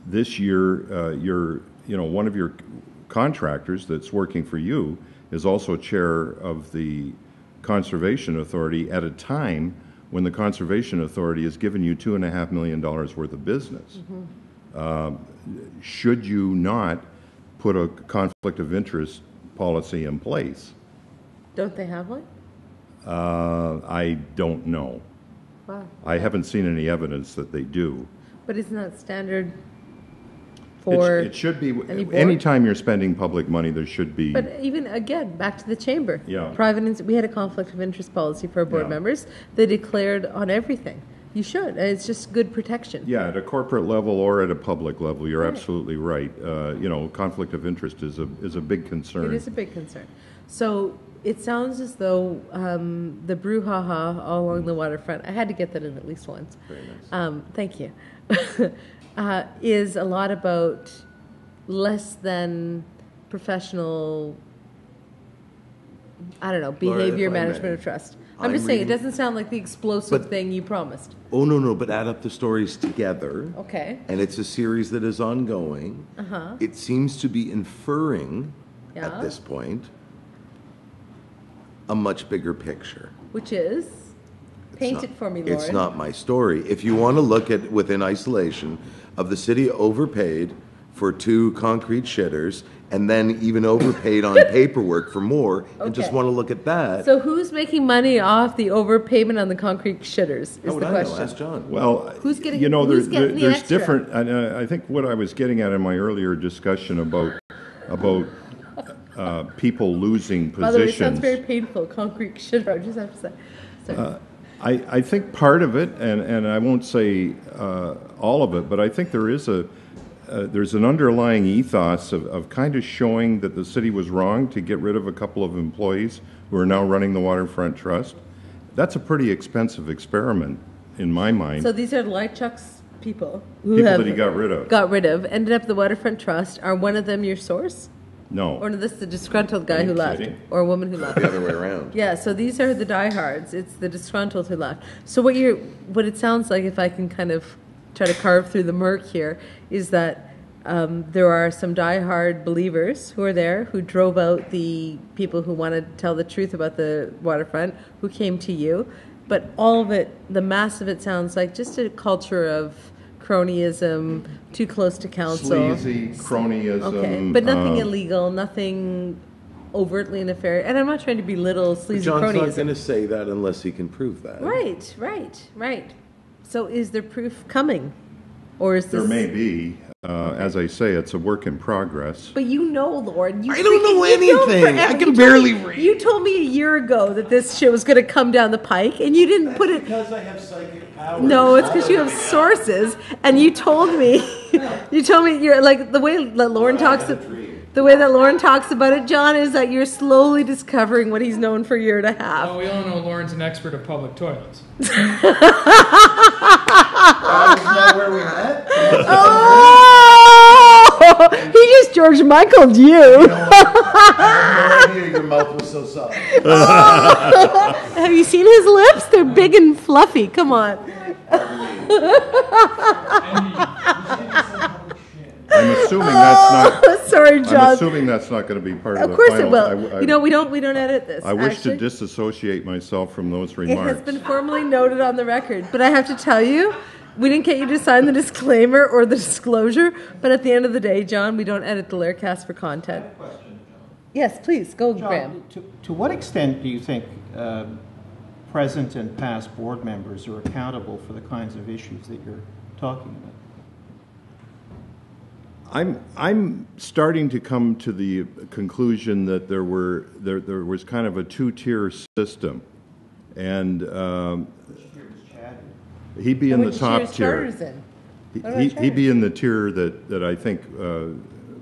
this year, one of your contractors that's working for you is also chair of the Conservation Authority at a time when the Conservation Authority has given you $2.5 million worth of business. Should you not put a conflict of interest policy in place? Don't they have one? I don't know. Wow. I haven't seen any evidence that they do. But isn't that standard for... It should be. any board? Anytime you're spending public money, there should be. But even, again, back to the chamber. Yeah. We had a conflict of interest policy for our board Yeah. members. They declared on everything. You should. It's just good protection. Yeah, at a corporate level or at a public level, you're absolutely right. Conflict of interest is a big concern. It is a big concern. So it sounds as though the brouhaha all along the waterfront, I had to get that in at least once. Very nice. Thank you. Is a lot about less than professional, I don't know, Laura, behavior if I may, management of trust. I'm I'm just saying, it reading- doesn't sound like the explosive But- thing you promised. Oh, no, but add up the stories together. Okay. And it's a series that is ongoing. Uh-huh. It seems to be inferring, Yeah. at this point, a much bigger picture. Which is? Paint It's it for me, not- Lauren. It's not my story. If you want to look at, within isolation, of the city overpaid for 2 concrete shitters, and then even overpaid on paperwork for more, and just Okay. want to look at that. So who's making money off the overpayment on the concrete shitters is How would the I know? question. Ask John. Well, Who's getting- there's who's getting the there's extra? different. And I think what I was getting at in my earlier discussion about people losing By the way, it sounds positions. very painful, concrete shitter, I just have to say. Sorry. I think part of it, and I won't say all of it, but I think there's an underlying ethos of kind of showing that the city was wrong to get rid of a couple of employees who are now running the Waterfront Trust. That's a pretty expensive experiment in my mind. So these are Lychuk's people who People have that he got rid of. ended up the Waterfront Trust. Are one of them your source? No. Or is this the disgruntled guy Are you who left? kidding? Or a woman who left? The other way around. Yeah, so these are the diehards. It's the disgruntled who left. So what it sounds like, if I can kind of try to carve through the murk here, is that there are some diehard believers who are there who drove out the people who want to tell the truth about the waterfront, who came to you, but all of it, the mass of it sounds like just a culture of cronyism, too close to council. Sleazy, cronyism. Okay, but nothing illegal, nothing overtly nefarious. And I'm not trying to belittle sleazy John's not cronyism. going to say that unless he can prove that. Right. So is there proof coming? Or is this... There may be. As I say, it's a work in progress. But you know, Lord, I don't know anything. I can barely read. You told me a year ago that this shit was going to come down the pike, and you didn't put it... Because I have psychic powers. No, it's because you have sources, and you told me... you're like, the way that Lauren talks... The way that Lauren talks about it, John, is that you're slowly discovering what he's known for a year and a half. Well, we all know Lauren's an expert of public toilets. Isn't that where we met? Oh! He just George Michael'd you. I had no idea your mouth was so soft. Have you seen his lips? They're big and fluffy. Come on. I'm assuming that's not. Sorry, John. I'm assuming that's not going to be part of the Of course final. it will. We don't edit this. I wish actually. to disassociate myself from those It remarks. has been formally noted on the record, but I have to tell you, we didn't get you to sign the disclaimer or the disclosure, but at the end of the day, John, we don't edit the Laircast for content. Yes, please, go, Graham. John, to what extent do you think present and past board members are accountable for the kinds of issues that you're talking about? I'm starting to come to the conclusion that there was kind of a two-tier system, and he'd be in the top tier. He'd be in the tier that I think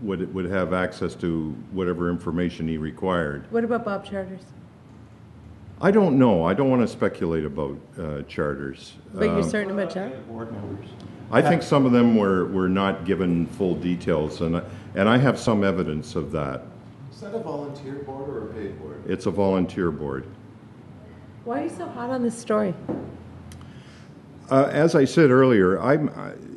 would have access to whatever information he required. What about Bob Charters? I don't know. I don't want to speculate about charters. But you're certain about Charters? Board members. I think some of them were not given full details, and I have some evidence of that. Is that a volunteer board or a paid board? It's a volunteer board. Why are you so hot on this story? As I said earlier,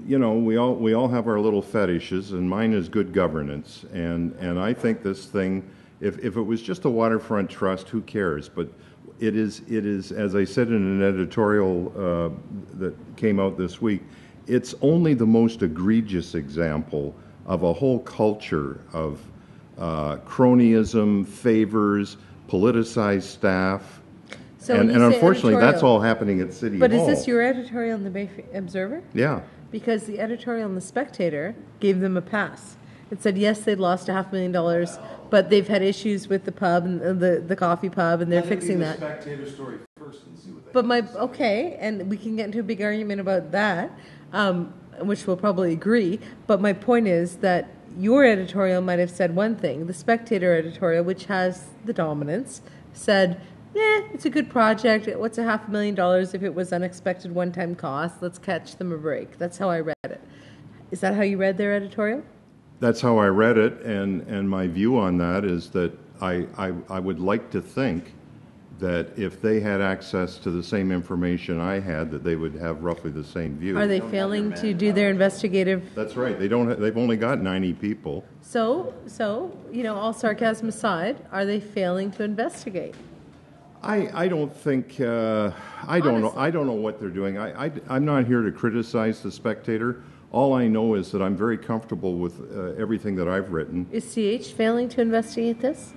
we all have our little fetishes, and mine is good governance. And I think this thing, if it was just a waterfront trust, who cares? But it is, as I said in an editorial that came out this week, it's only the most egregious example of a whole culture of cronyism, favors, politicized staff. So and when you say unfortunately, that's editorial- all happening at City But Hall. is this your editorial in the Bay Observer? Yeah. Because the editorial in the Spectator gave them a pass. It said, yes, they'd lost $500,000, but they've had issues with the pub and the coffee pub, and they're fixing that. Spectator story first and see what they But and we can get into a big argument about that, which we'll probably agree. But my point is that your editorial might have said one thing. The Spectator editorial, which has the dominance, said, it's a good project. What's $500,000 if it was unexpected one-time cost? Let's catch them a break. That's how I read it. Is that how you read their editorial? That's how I read it, and my view on that is that I would like to think that if they had access to the same information I had, that they would have roughly the same view. Are they failing to do their investigative? That's right. They've only got 90 people. So all sarcasm aside, are they failing to investigate? I don't think I don't know what they're doing. I'm not here to criticize the Spectator. All I know is that I'm very comfortable with everything that I've written. Is CH failing to investigate this?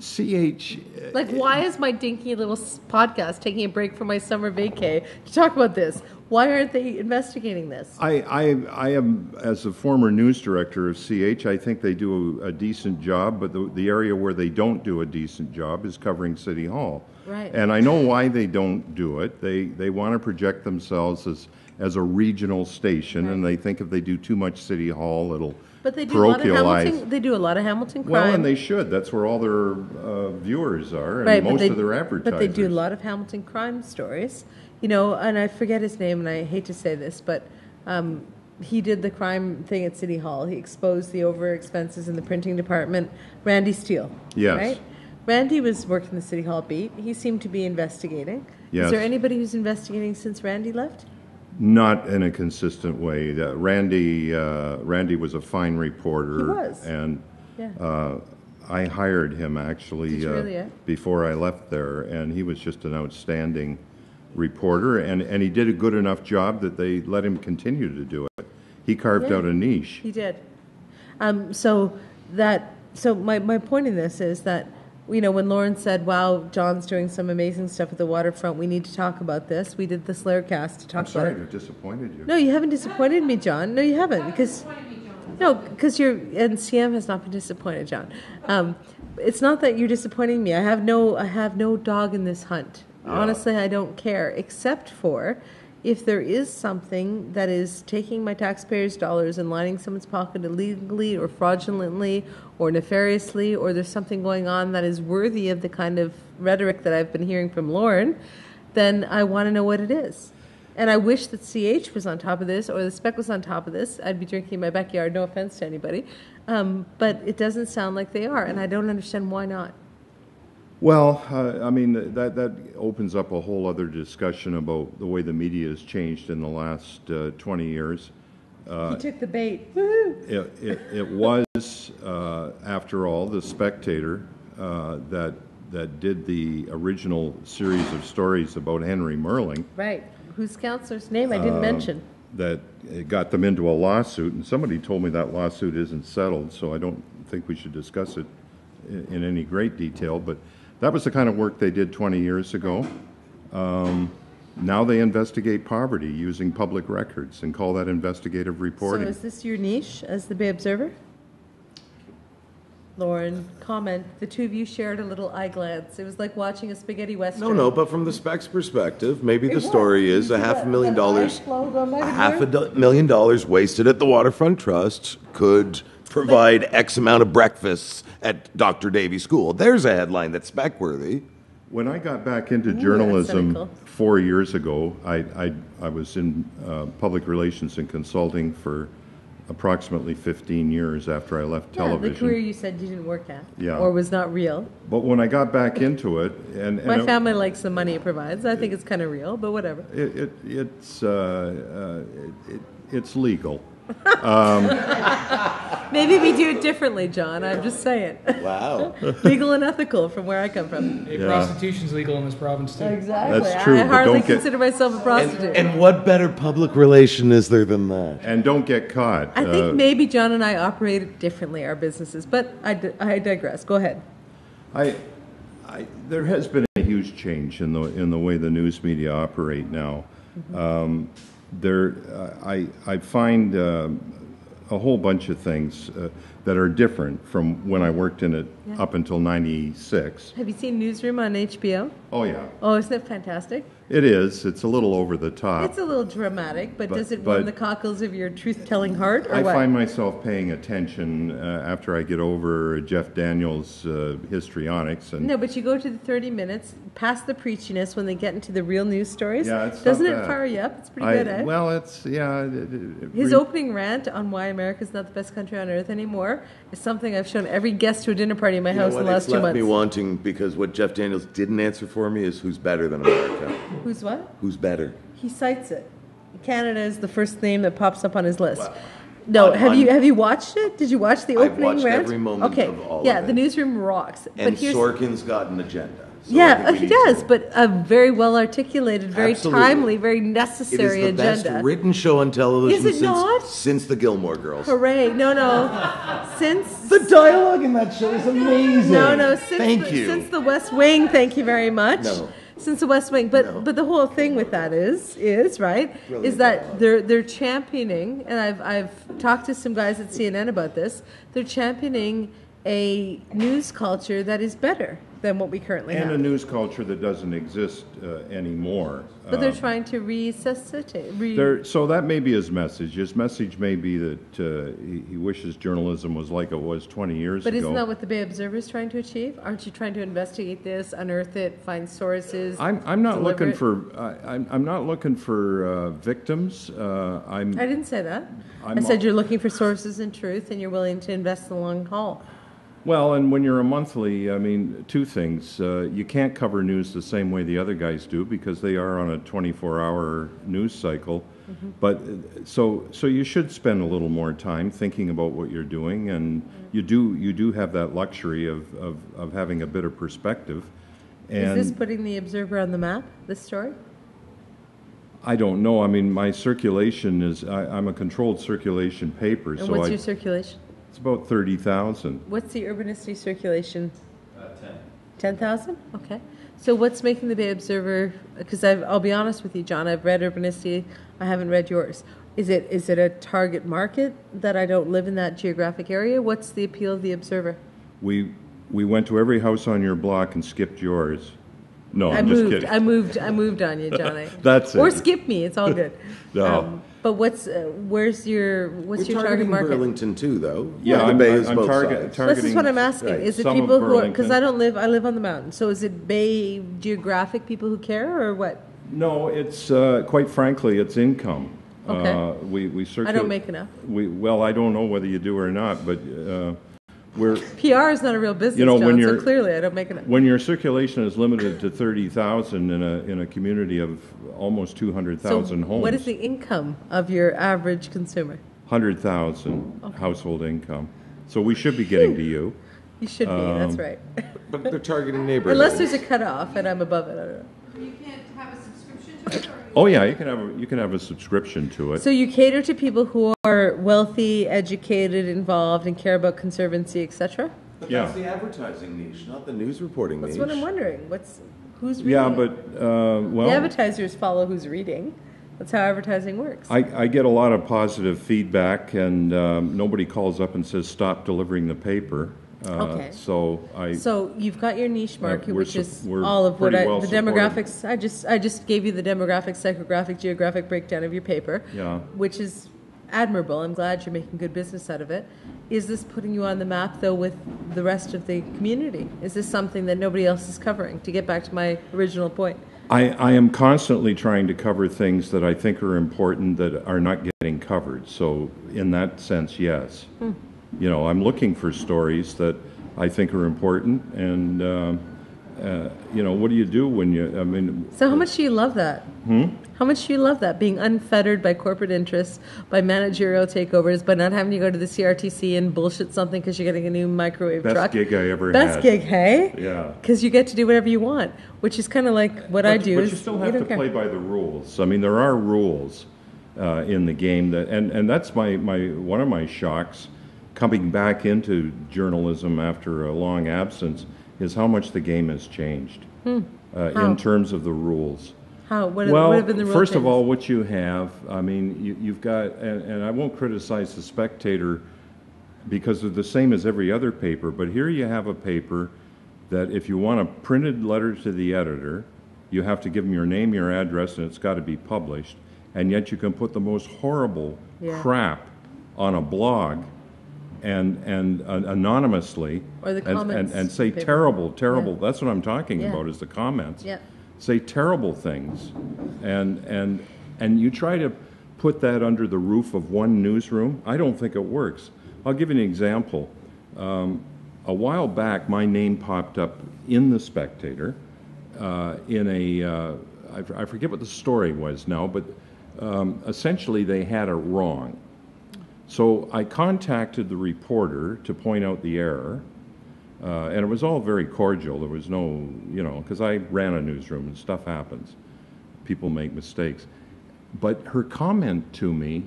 CH. Like, why is my dinky little podcast taking a break from my summer vacay to talk about this? Why aren't they investigating this? I am, as a former news director of CH, I think they do a decent job, but the area where they don't do a decent job is covering City Hall. Right. And I know why they don't do it. They want to project themselves as a regional station, right. And they think if they do too much City Hall, it'll But they do parochialize. They do a lot of Hamilton crime. Well, and they should. That's where all their viewers are, and right, most of their advertisers. But they do a lot of Hamilton crime stories. And I forget his name, and I hate to say this, but he did the crime thing at City Hall. He exposed the over expenses in the printing department. Randy Steele. Yes. Right? Randy was working the City Hall beat. He seemed to be investigating. Yes. Is there anybody who's investigating since Randy left? Not in a consistent way. Randy was a fine reporter. He was. And Yeah. I hired him actually Did you really, yeah? before I left there, and he was just an outstanding reporter, and he did a good enough job that they let him continue to do it. He carved out a niche. He did. So my point in this is that, you know, when Lauren said, wow, John's doing some amazing stuff at the waterfront, we need to talk about this. We did this Lair cast to talk about it. I'm sorry to have disappointed you. No, you haven't disappointed me, John. No, you haven't. Because and CM has not been disappointed, John. It's not that you're disappointing me. I have no dog in this hunt. Yeah. Honestly, I don't care, except for if there is something that is taking my taxpayers' dollars and lining someone's pocket illegally or fraudulently or nefariously, or there's something going on that is worthy of the kind of rhetoric that I've been hearing from Lauren, then I want to know what it is. And I wish that CH was on top of this, or the Spec was on top of this. I'd be drinking in my backyard, no offense to anybody. But it doesn't sound like they are, and I don't understand why not. Well, I mean, that opens up a whole other discussion about the way the media has changed in the last 20 years. He took the bait. Woo-hoo. It was, after all, the Spectator that did the original series of stories about Henry Merling. Right. Whose counselor's name I didn't mention. That got them into a lawsuit, and somebody told me that lawsuit isn't settled, so I don't think we should discuss it in any great detail, but that was the kind of work they did 20 years ago. Now they investigate poverty using public records and call that investigative reporting. So is this your niche as the Bay Observer? Lauren, comment. The two of you shared a little eye glance. It was like watching a spaghetti western. No, but from the Spec's perspective, maybe the story is $500,000, $500,000 wasted at the Waterfront Trust could provide X amount of breakfasts at Dr. Davies School. There's a headline that's spec-worthy. When I got back into journalism 4 years ago, I was in public relations and consulting for approximately 15 years after I left television. The career you said you didn't work at, yeah, or was not real. But when I got back into it, and my family likes the money it provides. I think it's kind of real, but whatever. It's legal. Maybe we do it differently, John. I'm just saying. Wow. Legal and ethical from where I come from. Hey, prostitution's legal in this province, too. Exactly. That's true. I hardly consider myself a prostitute. And what better public relation is there than that? And don't get caught. I think maybe John and I operate differently, our businesses, but I digress. Go ahead. There has been a huge change in the way the news media operate now. Mm-hmm. I find a whole bunch of things that are different from when I worked in it up until '96. Have you seen Newsroom on HBO? Oh, yeah. Oh, isn't it fantastic? It is. It's a little over the top. It's a little dramatic, but does it warm the cockles of your truth-telling heart, or I what? find myself paying attention after I get over Jeff Daniels' histrionics. And no, but you go to the 30 minutes, past the preachiness, when they get into the real news stories. Yeah, it's doesn't not it bad. fire you up? It's pretty good, eh? Well, it's, yeah. His opening rant on why America's not the best country on earth anymore is something I've shown every guest to a dinner party in my house in the last 2 months. It's left me wanting, because what Jeff Daniels didn't answer for me is who's better than America. Who's what? Who's better? He cites it. Canada is the first name that pops up on his list. Wow. No, have you watched it? Did you watch the opening I've watched rant? every moment of all of it. The Newsroom rocks. And but here's, Sorkin's got an agenda. So he does, but a very well articulated, very Absolutely. timely, very necessary agenda. It is the best written show on television Is it not? since the Gilmore Girls. Hooray. No. Since... The dialogue in that show is amazing. No. Since the West Wing, thank you very much. No. Since the West Wing, but the whole thing with that is right, Brilliant. is that they're championing, and I've talked to some guys at CNN about this. They're championing a news culture that is better than what we currently have. And a news culture that doesn't exist anymore. But they're trying to resuscitate. So that may be his message. His message may be that he wishes journalism was like it was 20 years ago. But isn't that what the Bay Observer is trying to achieve? Aren't you trying to investigate this, unearth it, find sources? I'm not looking for I'm not looking for victims. I didn't say that. I said you're looking for sources and truth, and you're willing to invest in the long haul. Well, and when you're a monthly, I mean, two things. You can't cover news the same way the other guys do because they are on a 24-hour news cycle. Mm-hmm. But so you should spend a little more time thinking about what you're doing, and you do have that luxury of having a bit of perspective. And is this putting the Observer on the map, this story? I don't know. I mean, my circulation is, I'm a controlled circulation paper, And so what's your circulation? it's about 30,000. What's the urbanicity circulation? 10. 10,000? Okay. So what's making the Bay Observer, because I'll be honest with you, John, I've read urbanicity, I haven't read yours. Is it a target market that I don't live in that geographic area? What's the appeal of the Observer? We went to every house on your block and skipped yours. No, I I'm moved. just kidding. I moved on you, Johnny. That's Or it. skip me. It's all good. No. But what's your We're target targeting market? Burlington too, though. Yeah, the Bay is I'm both targeting. sides. This is what I'm asking. Right. Is it Some of people who are, because Burlington. I live on the mountain. So is it Bay geographic people who care or what? No, it's quite frankly, it's income. Okay. We I don't make enough. Well, I don't know whether you do or not, but we're PR is not a real business, when John, so you're- clearly I don't make enough. when your circulation is limited to 30,000 in a community of almost 200,000 homes. What is the income of your average consumer? 100,000 household income. So we should be getting to you. You should be, that's right. But they're targeting neighborhoods. Unless there's a cutoff and I'm above it, I don't know. You can't have a subscription to it, or? Oh yeah, you can have a subscription to it. So you cater to people who are wealthy, educated, involved, and care about conservancy, etc.? But Yeah. that's the advertising niche, not the news reporting That's niche. what I'm wondering. Who's reading? Yeah, it? but The well, advertisers follow who's reading. That's how advertising works. I get a lot of positive feedback, and nobody calls up and says stop delivering the paper. Okay. So So you've got your niche market, we're which sup- is we're all of what pretty well the supported. demographics. I just gave you the demographic, psychographic, geographic breakdown of your paper, Yeah. which is admirable. I'm glad you're making good business out of it. Is this putting you on the map though with the rest of the community? Is this something that nobody else is covering? To get back to my original point. I am constantly trying to cover things that I think are important that are not getting covered. So in that sense, yes. You know, I'm looking for stories that I think are important, and you know, what do you do when you? I mean, So how much do you love that? How much do you love that? Being unfettered by corporate interests, by managerial takeovers, by not having to go to the CRTC and bullshit something because you're getting a new microwave best truck. gig I ever Best had. gig, hey? Yeah. Because you get to do whatever you want, which is kind of like what I do. But is you still have don't to care. play by the rules. I mean, there are rules in the game that, and that's my one of my shocks coming back into journalism after a long absence is how much the game has changed How? in terms of the rules. How? What Well, have been the real first of changes? all, what you have, I mean, you've got, and I won't criticize the Spectator because they're the same as every other paper, but here you have a paper that if you want a printed letter to the editor, you have to give them your name, your address, and it's got to be published, and yet you can put the most horrible Yeah. crap on a blog and anonymously Or the comments and say paper. terrible. Yeah. That's what I'm talking Yeah. about is the comments. Yeah. Say terrible things, and you try to put that under the roof of one newsroom. I don't think it works. I'll give you an example. A while back, my name popped up in the Spectator in a I forget what the story was now, but essentially they had it wrong. So I contacted the reporter to point out the error. And it was all very cordial. There was no, you know, because I ran a newsroom and stuff happens. People make mistakes. But her comment to me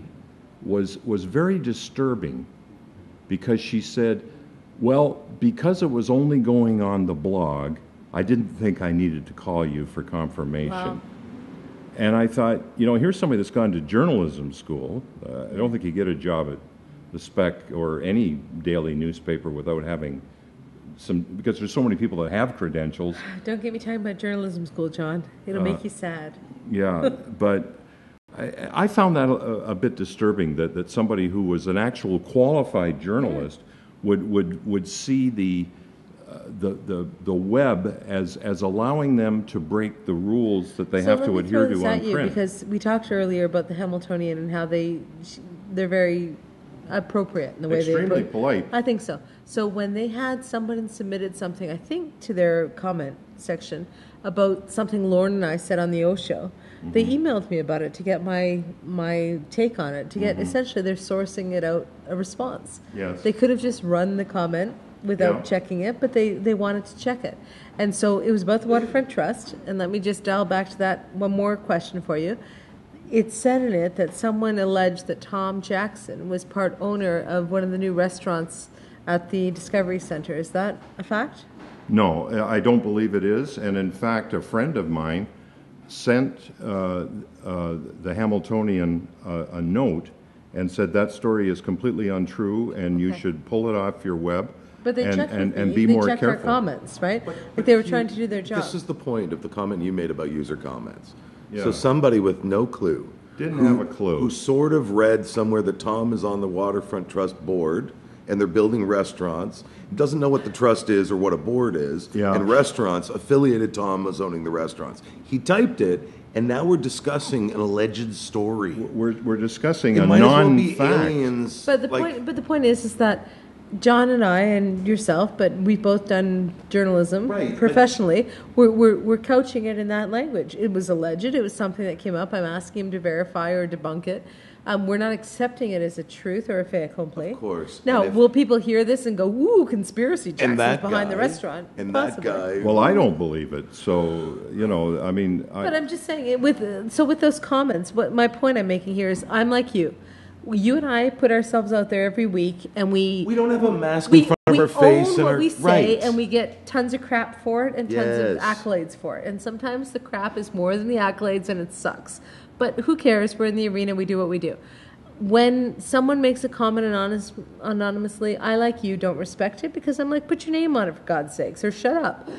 was very disturbing because she said, well, because it was only going on the blog, I didn't think I needed to call you for confirmation. Wow. And I thought, you know, here's somebody that's gone to journalism school. I don't think you get a job at the Spec or any daily newspaper without having because there's so many people that have credentials. Don't get me talking about journalism school, John. It'll make you sad. Yeah, but I found that a bit disturbing that somebody who was an actual qualified journalist would see the web as allowing them to break the rules that they have to adhere to on print. Because we talked earlier about the Hamiltonian and how they're very appropriate in the way Extremely they polite. I think so. So when they had someone submitted something, I think to their comment section about something Lauren and I said on the O Show, they emailed me about it to get my take on it. To get essentially they're sourcing it out a response. Yes. They could have just run the comment without Yeah. checking it, but they wanted to check it. And so it was about the Waterfront Trust. And let me just dial back to that one more question for you. it said in it that someone alleged that Tom Jackson was part owner of one of the new restaurants at the Discovery Center. Is that a fact? No, I don't believe it is. And in fact, a friend of mine sent the Hamiltonian a note and said that story is completely untrue and you should pull it off your web. But they checked with and me. be They more checked our careful. comments, right? Like they were trying to do their job. This is the point of the comment you made about user comments. Yeah. So somebody with no clue. Didn't have a clue. Who sort of read somewhere that Tom is on the Waterfront Trust board and they're building restaurants, doesn't know what the trust is or what a board is, Yeah. and restaurants, affiliated Tom is owning the restaurants. He typed it, and now we're discussing an alleged story. We're discussing It a might as well be non-fact. aliens. But the point is that John and I and yourself, but we've both done journalism Right, but- professionally. We're couching it in that language. It was alleged. It was something that came up. I'm asking him to verify or debunk it. We're not accepting it as a truth or a fait accompli. Of course. Now, And if- will people hear this and go, "Ooh, conspiracy! Jackson's and that behind guy, the restaurant"? and Possibly. that guy. Well, I don't believe it. So, you know, I mean, But I'm just saying, with those comments, what my point I'm making here is, I'm like you. You and I put ourselves out there every week, and we we don't have a mask in front of our face own and what our we say, right. and we get tons of crap for it and tons of Yes. accolades for it. And sometimes the crap is more than the accolades, and it sucks. But who cares? We're in the arena. We do what we do. When someone makes a comment anonymously, I, like you, don't respect it because I'm like, put your name on it for God's sakes, or shut up.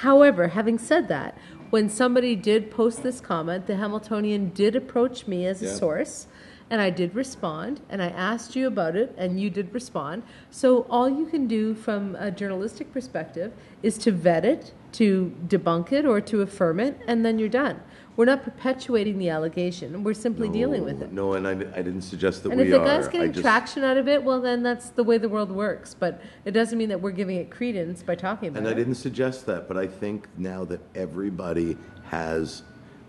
However, having said that, when somebody did post this comment, the Hamiltonian did approach me as a source, and I did respond, and I asked you about it, and you did respond. So all you can do from a journalistic perspective is to vet it, to debunk it, or to affirm it, and then you're done. We're not perpetuating the allegation. We're simply dealing with it. No, and I didn't suggest that And we if the are. guy's I getting just- traction out of it, well, then that's the way the world works. But it doesn't mean that we're giving it credence by talking about And it. I didn't suggest that, but I think now that everybody has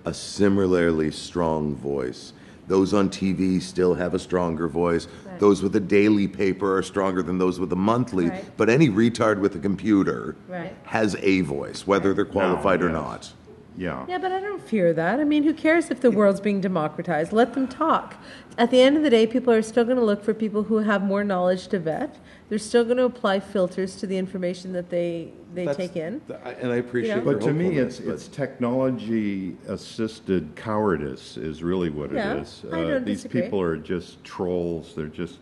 a similarly strong voice. Those on TV still have a stronger voice. Right. Those with a daily paper are stronger than those with a monthly. Right. But any retard with a computer Right. has a voice, whether they're qualified or yes. not. yeah. Yeah, but I don't fear that. I mean, who cares if the world's being democratized? Let them talk. At the end of the day, people are still going to look for people who have more knowledge to vet. They're still going to apply filters to the information that they take in. And I appreciate You know? your But to me, hopefulness, it's technology-assisted cowardice is really what Yeah, it is. I don't These disagree. people are just trolls. They're just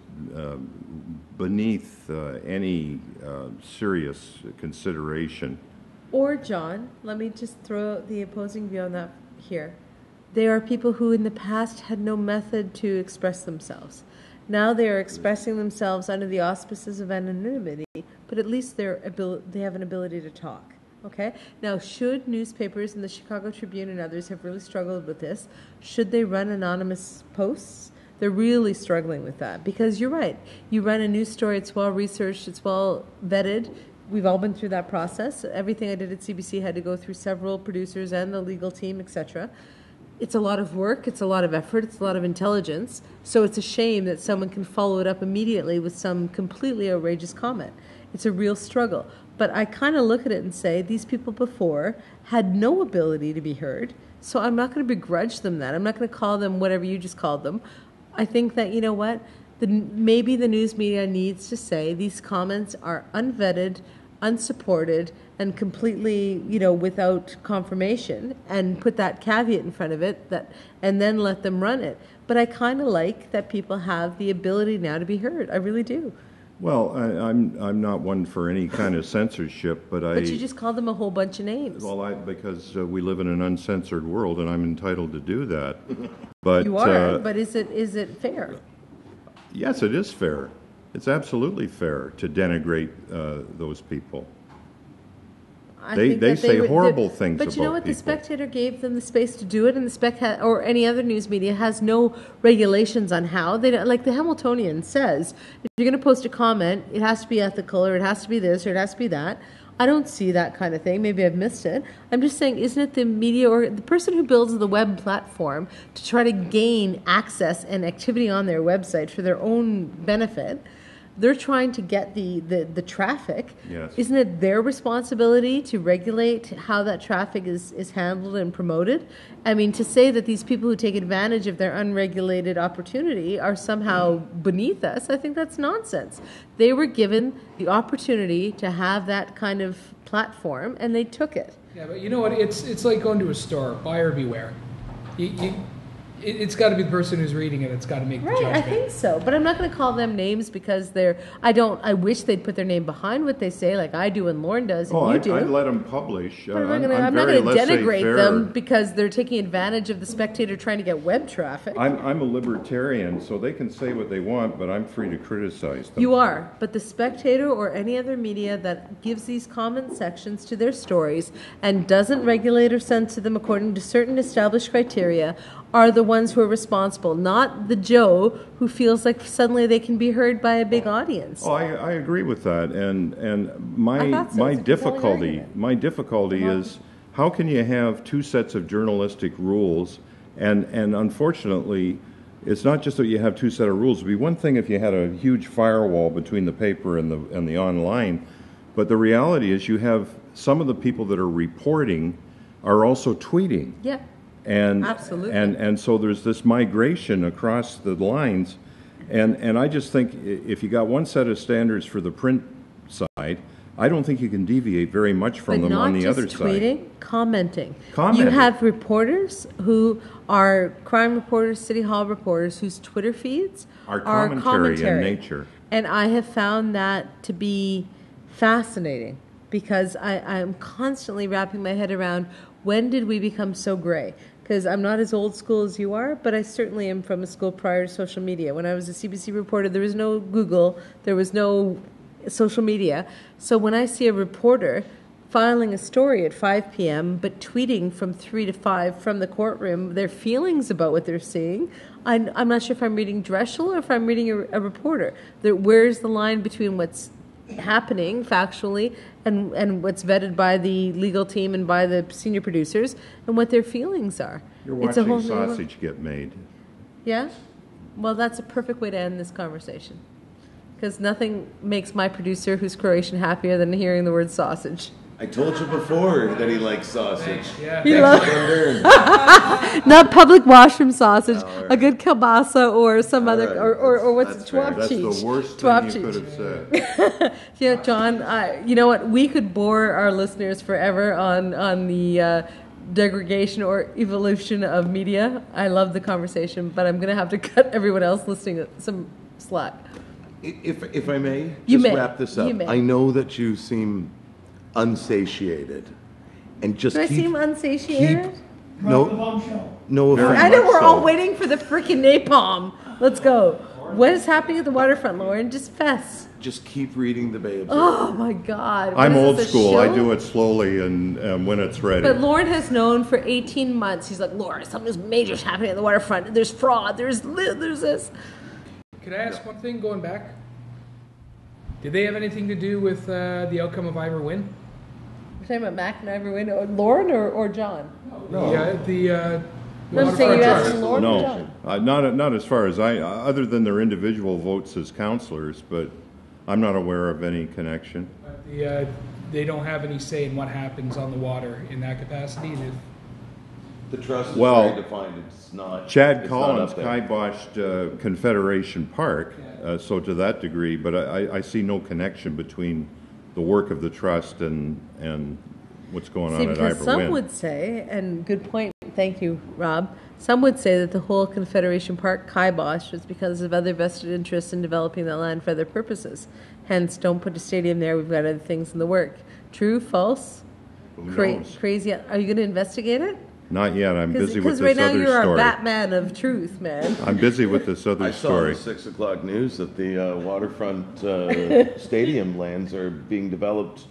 beneath any serious consideration. Or, John, let me just throw the opposing view on that here. They are people who in the past had no method to express themselves. Now they are expressing themselves under the auspices of anonymity, but at least they have an ability to talk. Okay? Now, should newspapers and the Chicago Tribune and others have really struggled with this, should they run anonymous posts? They're really struggling with that because you're right. You run a news story, it's well researched, it's well vetted. We've all been through that process. Everything I did at CBC had to go through several producers and the legal team, etc. It's a lot of work, it's a lot of effort, it's a lot of intelligence. So it's a shame that someone can follow it up immediately with some completely outrageous comment. It's a real struggle. But I kind of look at it and say, these people before had no ability to be heard, so I'm not going to begrudge them that. I'm not going to call them whatever you just called them. I think that, you know what, maybe the news media needs to say these comments are unvetted, unsupported, and completely, without confirmation, and put that caveat in front of it, and then let them run it. But I kind of like that people have the ability now to be heard. I really do. Well, I'm not one for any kind of censorship, but But you just called them a whole bunch of names. Well, because we live in an uncensored world, and I'm entitled to do that. But You are, but is it fair? yes, it is fair. It's absolutely fair to denigrate those people. I They think that say were- horrible things But you know about what? The people. Spectator gave them the space to do it, and the or any other news media has no regulations on how. They don't, like the Hamiltonian says, if you're going to post a comment, it has to be ethical, or it has to be this, or it has to be that. I don't see that kind of thing. Maybe I've missed it. I'm just saying, isn't it the media or the person who builds the web platform to try to gain access and activity on their website for their own benefit? They're trying to get the traffic. Yes. Isn't it their responsibility to regulate how that traffic is handled and promoted? I mean, to say that these people who take advantage of their unregulated opportunity are somehow beneath us, I think that's nonsense. They were given the opportunity to have that kind of platform, and they took it. Yeah, but you know what? It's like going to a store. Buyer beware. It's got to be the person who's reading it. It's got to make the Right, judgment. I think so. But I'm not going to call them names because I wish they'd put their name behind what they say, like I do and Lauren does and you do. I'd let them publish. But I'm not going to denigrate them because they're taking advantage of the Spectator trying to get web traffic. I'm a libertarian, so they can say what they want, but I'm free to criticize them. You are, but the Spectator or any other media that gives these comment sections to their stories and doesn't regulate or censor them according to certain established criteria are the ones who are responsible, not the Joe who feels like suddenly they can be heard by a big audience. Oh, I agree with that, and I thought so. my It's a compelling difficulty is how can you have two sets of journalistic rules, and unfortunately, it's not just that you have two set of rules. It'd be one thing if you had a huge firewall between the paper and the online, but the reality is you have some of the people that are reporting are also tweeting. Yeah. And absolutely. And so there's this migration across the lines, and I just think if you got one set of standards for the print side, I don't think you can deviate very much from them on the other side. Not just tweeting, commenting. Commenting. You have reporters who are crime reporters, city hall reporters, whose Twitter feeds are commentary commentary in nature. And I have found that to be fascinating because I'm constantly wrapping my head around when did we become so gray? Because I'm not as old school as you are, but I certainly am from a school prior to social media. When I was a CBC reporter, there was no Google, there was no social media. So when I see a reporter filing a story at 5 p.m., but tweeting from 3 to 5 from the courtroom, their feelings about what they're seeing, I'm not sure if I'm reading Dreschel or if I'm reading a reporter. Where's the line between what's happening factually and what's vetted by the legal team and by the senior producers and what their feelings are? You're It's a watching whole new world. sausage get made. Yeah? Well, that's a perfect way to end this conversation. Because nothing makes my producer, who's Croatian, happier than hearing the word sausage. I told you before that he likes sausage. Yeah. He loves not public washroom sausage, a good kielbasa or some other, right. or what's That's fair. That's twapchich. the worst thing you could have said. Yeah, John, you know what? We could bore our listeners forever on the degradation or evolution of media. I love the conversation, but I'm going to have to cut everyone else listening some slack. If I may, You just may. wrap this up. You may. I know that you seem unsatiated, and just Do I keep, seem unsatiated? Drop the no, bombshell. no Very I offense. know much we're all so. waiting for the freaking napalm. Let's go. What is happening at the waterfront, Lauren? Just fess. Just keep reading the Bay Observer. Oh my God. What I'm is old this, a school. I show? do it slowly and when it's ready. But Lauren has known for 18 months. He's like, Lauren, something's major's happening at the waterfront. There's fraud. There's this. Could I ask one thing going back? Did they have anything to do with the outcome of Ivor Wynn? We're talking about Mac and Ivory. Lauren or John? No. I'm saying you asked Lauren or No, John? not as far as other than their individual votes as counselors, but I'm not aware of any connection. They don't have any say in what happens on the water in that capacity. The trust is Well, very defined. It's not. Chad it's Collins not up there. kiboshed Confederation Park, so to that degree, but I see no connection between the work of the trust and what's going See, on at because Ivor some Wynn. would say, and good point, thank you, Rob, some would say that the whole Confederation Park kibosh was because of other vested interests in developing the land for other purposes. Hence, don't put a stadium there, we've got other things in the work. True, false, Who knows? crazy. Are you going to investigate it? Not yet. I'm busy with Because this right now other you're our story. Batman of truth, man. I'm busy with this other I saw story. in the 6 o'clock news that the waterfront stadium lands are being developed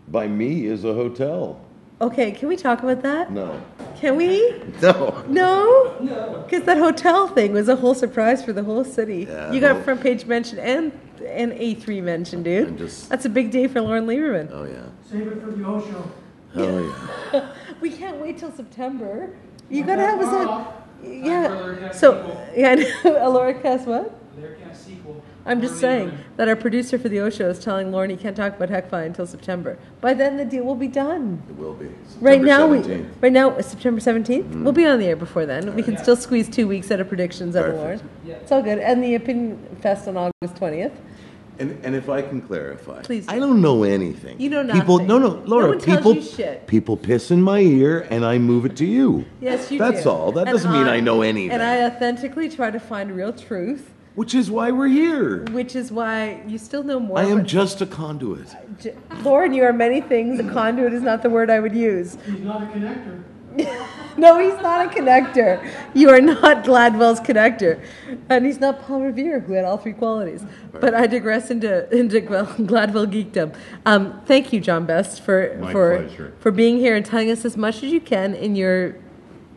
by me as a hotel. Okay, can we talk about that? No. Can we? No. No? Because that hotel thing was a whole surprise for the whole city. Yeah, You got well- front page mention and A3 mention, dude. And just- That's a big day for Lauren Lieberman. Oh, yeah. Save it for the O show. Oh, yeah. We can't wait till September. You gotta have us far on. off. Yeah. So, yeah, Alora Cass what? Lair sequel. I'm just saying that our producer for the O Show is telling Lauren he can't talk about HECFI until September. By then, the deal will be done. It will be. Right now, September 17th. September 17th. We'll be on the air before then. We can still squeeze 2 weeks out of predictions out of Lauren. Perfect. It's all good. And the Opinion Fest on August 20th. And if I can clarify, Please do. I don't know anything. You know People, nothing. no, Laura. No one tells people, you shit. people piss in my ear, and I move it to you. Yes, you That's do. all. That And doesn't mean I know anything. And I authentically try to find real truth, Which is why we're here. which is why you still know more. I am but- just a conduit. Lauren, you are many things. A conduit is not the word I would use. He's not a connector. No, he's not a connector. You are not Gladwell's connector. And he's not Paul Revere, who had all three qualities. But I digress into Gladwell geekdom. Thank you, John Best, My pleasure. for being here and telling us as much as you can in your,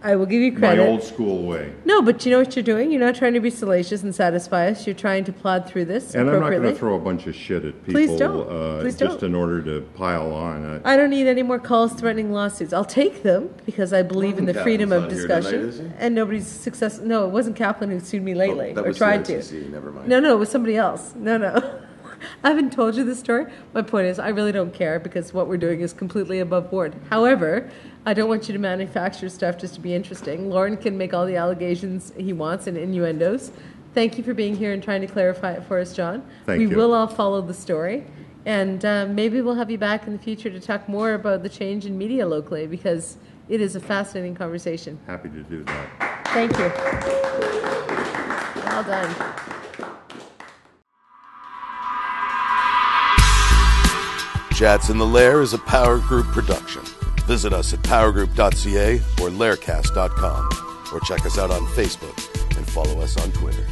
I will give you My credit. old school way. No, but you know what you're doing? You're not trying to be salacious and satisfy us. You're trying to plod through this And I'm not going appropriately. to throw a bunch of shit at people Please don't. Please just don't. in order to pile on. I don't need any more calls threatening lawsuits. I'll take them because I believe in the Kaplan's freedom of not here discussion. tonight, is he? And nobody's success. No, it wasn't Kaplan who sued me lately that or was tried the to. FCC, never mind. No, it was somebody else. No. I haven't told you this story. My point is, I really don't care because what we're doing is completely above board. However, I don't want you to manufacture stuff just to be interesting. Lauren can make all the allegations he wants and innuendos. Thank you for being here and trying to clarify it for us, John. Thank you. We will all follow the story. And maybe we'll have you back in the future to talk more about the change in media locally because it is a fascinating conversation. Happy to do that. Thank you. Well done. Chats in the Lair is a Power Group production. Visit us at powergroup.ca or laircast.com or check us out on Facebook and follow us on Twitter.